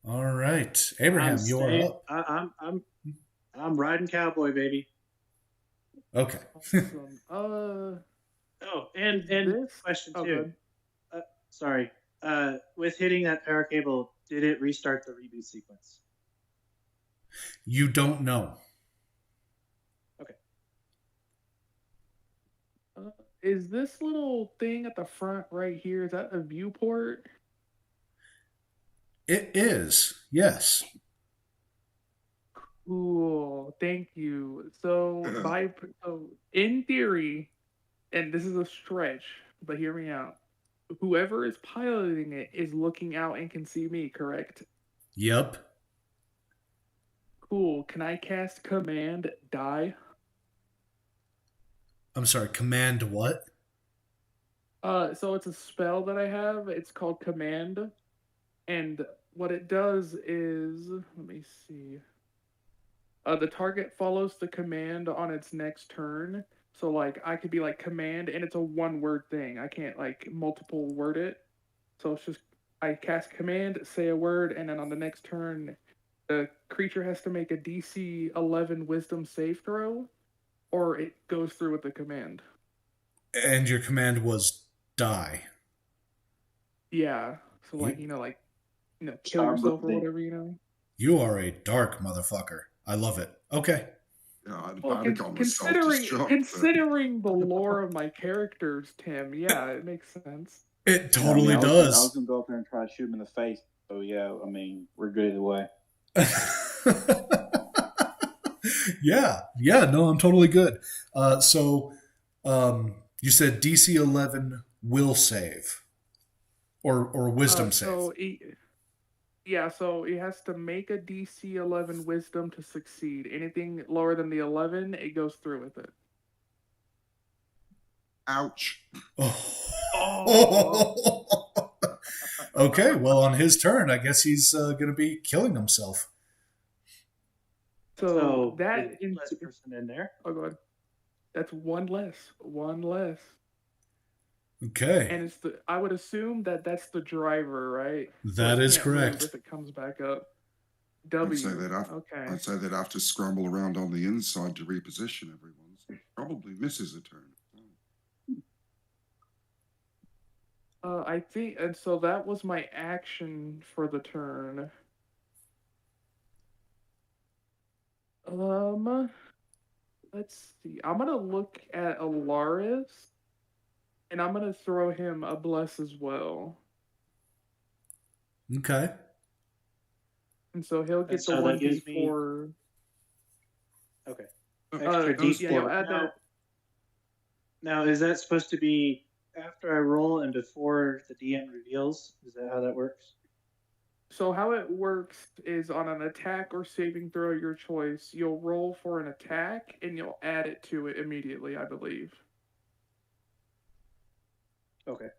All right, Abraham, you are up. I'm riding Cowboy, baby. Okay. Awesome. Oh, and This- question oh, too. good. Sorry. With hitting that power cable, did it restart the reboot sequence? You don't know. Is this little thing at the front right here, is that a viewport? It is, yes. Cool. Thank you. So in theory, and this is a stretch, but hear me out. Whoever is piloting it is looking out and can see me, correct? Yep. Cool. Can I cast Command Die? I'm sorry, command what? So it's a spell that I have. It's called Command. And what it does is, let me see. The target follows the command on its next turn. So like I could be like command and it's a 1-word thing. I can't like multiple word it. So it's just I cast command, say a word, and then on the next turn the creature has to make a DC 11 wisdom save throw or it goes through with the command. And your command was die. Yeah. So like, kill yourself or whatever. You are a dark motherfucker. I love it. Okay. yeah, I'd Well, have gone with self-destruct. considering the lore of my characters, Tim, yeah, it makes sense. It totally I was does. going to go up there and try to shoot him in the face. So, yeah, I mean, we're good either way. Yeah, no, I'm totally good. So you said DC 11 will save or wisdom save. So it has to make a DC 11 wisdom to succeed. Anything lower than the 11, it goes through with it. Ouch. Oh. Okay, well, on his turn, I guess he's going to be killing himself. So that there's less person in there. Oh, go ahead. That's one less. One less. Okay. And I would assume that's the driver, right? That is correct. If it comes back up. I'd say they'd have to scramble around on the inside to reposition everyone. So it probably misses a turn. I think, and so that was my action for the turn. Let's see. I'm gonna look at Alaris, and I'm gonna throw him a bless as well. Okay. And so he'll And get the so that gives 1d4. Okay. Uh, Extra those- Yeah, you'll D4. add that. Now, is that supposed to be after I roll and before the DM reveals? Is that how that works? So how it works is on an attack or saving throw of your choice, you'll roll for an attack and you'll add it to it immediately, I believe. Okay.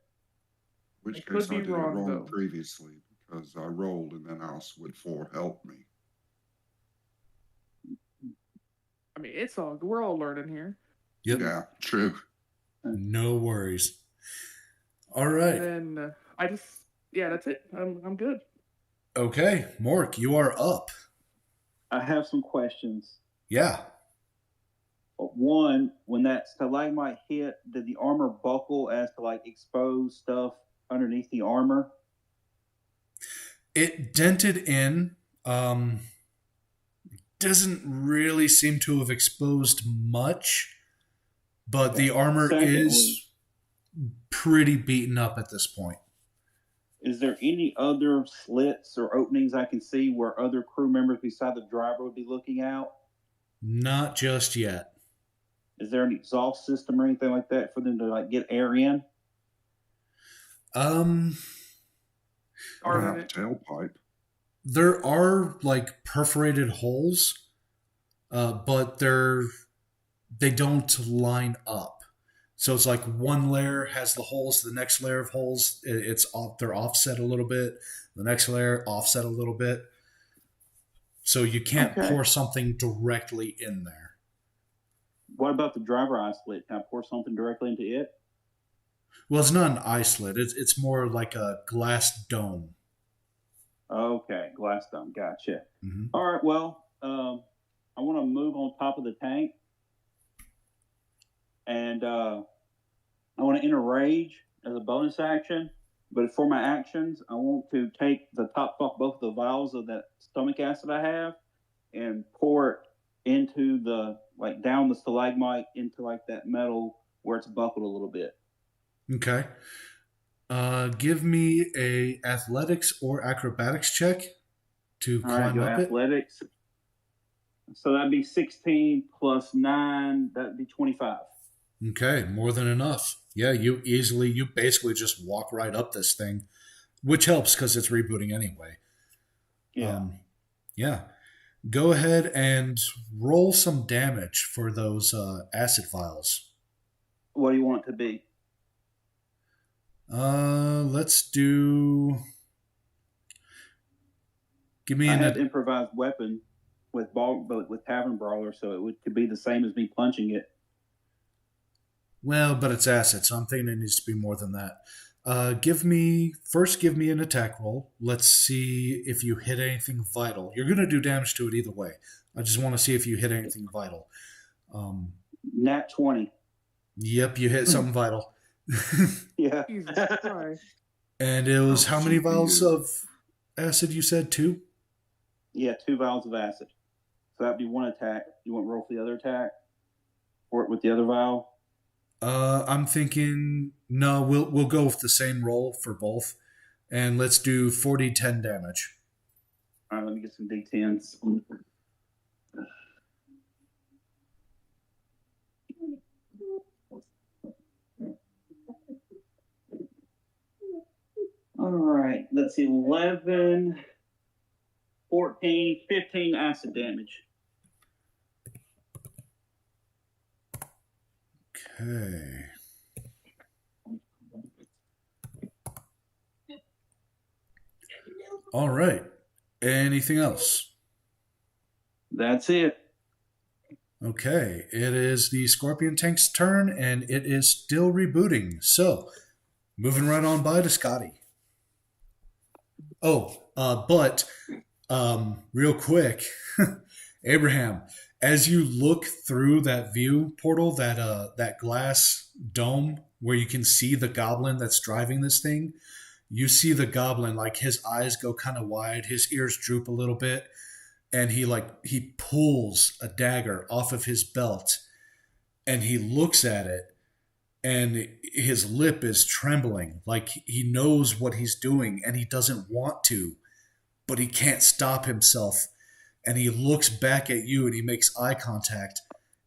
Which I could case I be did it wrong, wrong though. previously because I rolled and then asked would 4 help me. I mean, it's all, we're all learning here. Yep. Yeah, true. No worries. All right. And then yeah, that's it. I'm good. Okay, Mork, you are up. I have some questions. Yeah. One, when that stalagmite hit, did the armor buckle as to like expose stuff underneath the armor? It dented in. Doesn't really seem to have exposed much, but the armor is pretty beaten up at this point. Is there any other slits or openings I can see where other crew members beside the driver would be looking out? Not just yet. Is there an exhaust system or anything like that for them to like get air in? Or Darn have a it. tailpipe. There are like perforated holes, but they don't line up. So it's like one layer has the holes, the next layer of holes they're offset a little bit, the next layer offset a little bit. So you can't pour something directly in there. What about the driver eye slit? Can I pour something directly into it? Well, it's not an eye slit. It's more like a glass dome. Okay, glass dome. Gotcha. Mm-hmm. All right. Well, I want to move on top of the tank, and I want to enter rage as a bonus action. But for my actions, I want to take the top off both the vials of that stomach acid I have, and pour it into down the stalagmite into like that metal where it's buckled a little bit. Okay. Give me a athletics or acrobatics check to climb up athletics. So that'd be 16 plus 9. That'd be 25. it. Okay, more than enough. Yeah, you basically just walk right up this thing, which helps because it's rebooting anyway. Yeah. Yeah. Go ahead and roll some damage for those acid vials. What do you want it to be? Let's do. Give me I an. have improvised weapon with Tavern Brawler, so could be the same as me punching it. Well, but it's acid, so I'm thinking it needs to be more than that. Give me an attack roll. Let's see if you hit anything vital. You're going to do damage to it either way. I just want to see if you hit anything vital. Nat 20. Yep, you hit something vital. Yeah. Jesus Christ. And it was how many GPU. vials of acid you said? 2? Yeah, 2 vials of acid. So that'd be one attack. You want to roll for the other attack? Or with the other vial? I'm thinking no. We'll go with the same roll for both, and let's do 40-10 damage. All right, let me get some D10s. All right, let's see, 11, 14, 15 acid damage. Okay. All right. Anything else? That's it. Okay. It is the Scorpion Tank's turn, and it is still rebooting. So, moving right on by to Scotty. But real quick, Abraham, as you look through that view portal, that glass dome where you can see the goblin that's driving this thing. You see the goblin, like his eyes go kind of wide, his ears droop a little bit, and he pulls a dagger off of his belt and he looks at it, and his lip is trembling, like he knows what he's doing and he doesn't want to, but he can't stop himself. And he looks back at you and he makes eye contact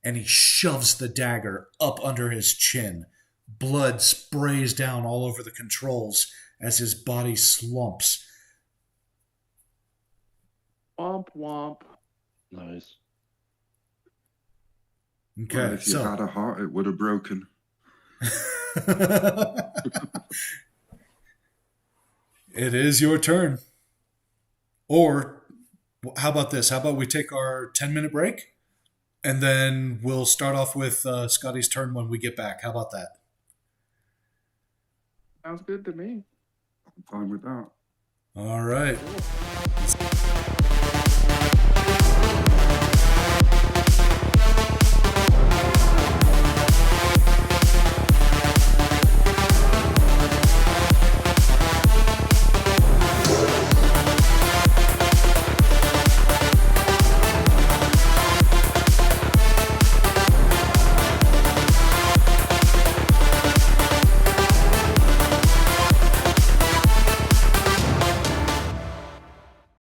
and he shoves the dagger up under his chin. Blood sprays down all over the controls as his body slumps. Womp womp. Nice. Okay, Well, if you had a heart, it would have broken. It is your turn. Or how about this? How about we take our 10-minute break and then we'll start off with Scotty's turn when we get back. How about that? Sounds good to me. I'm fine with that. All right.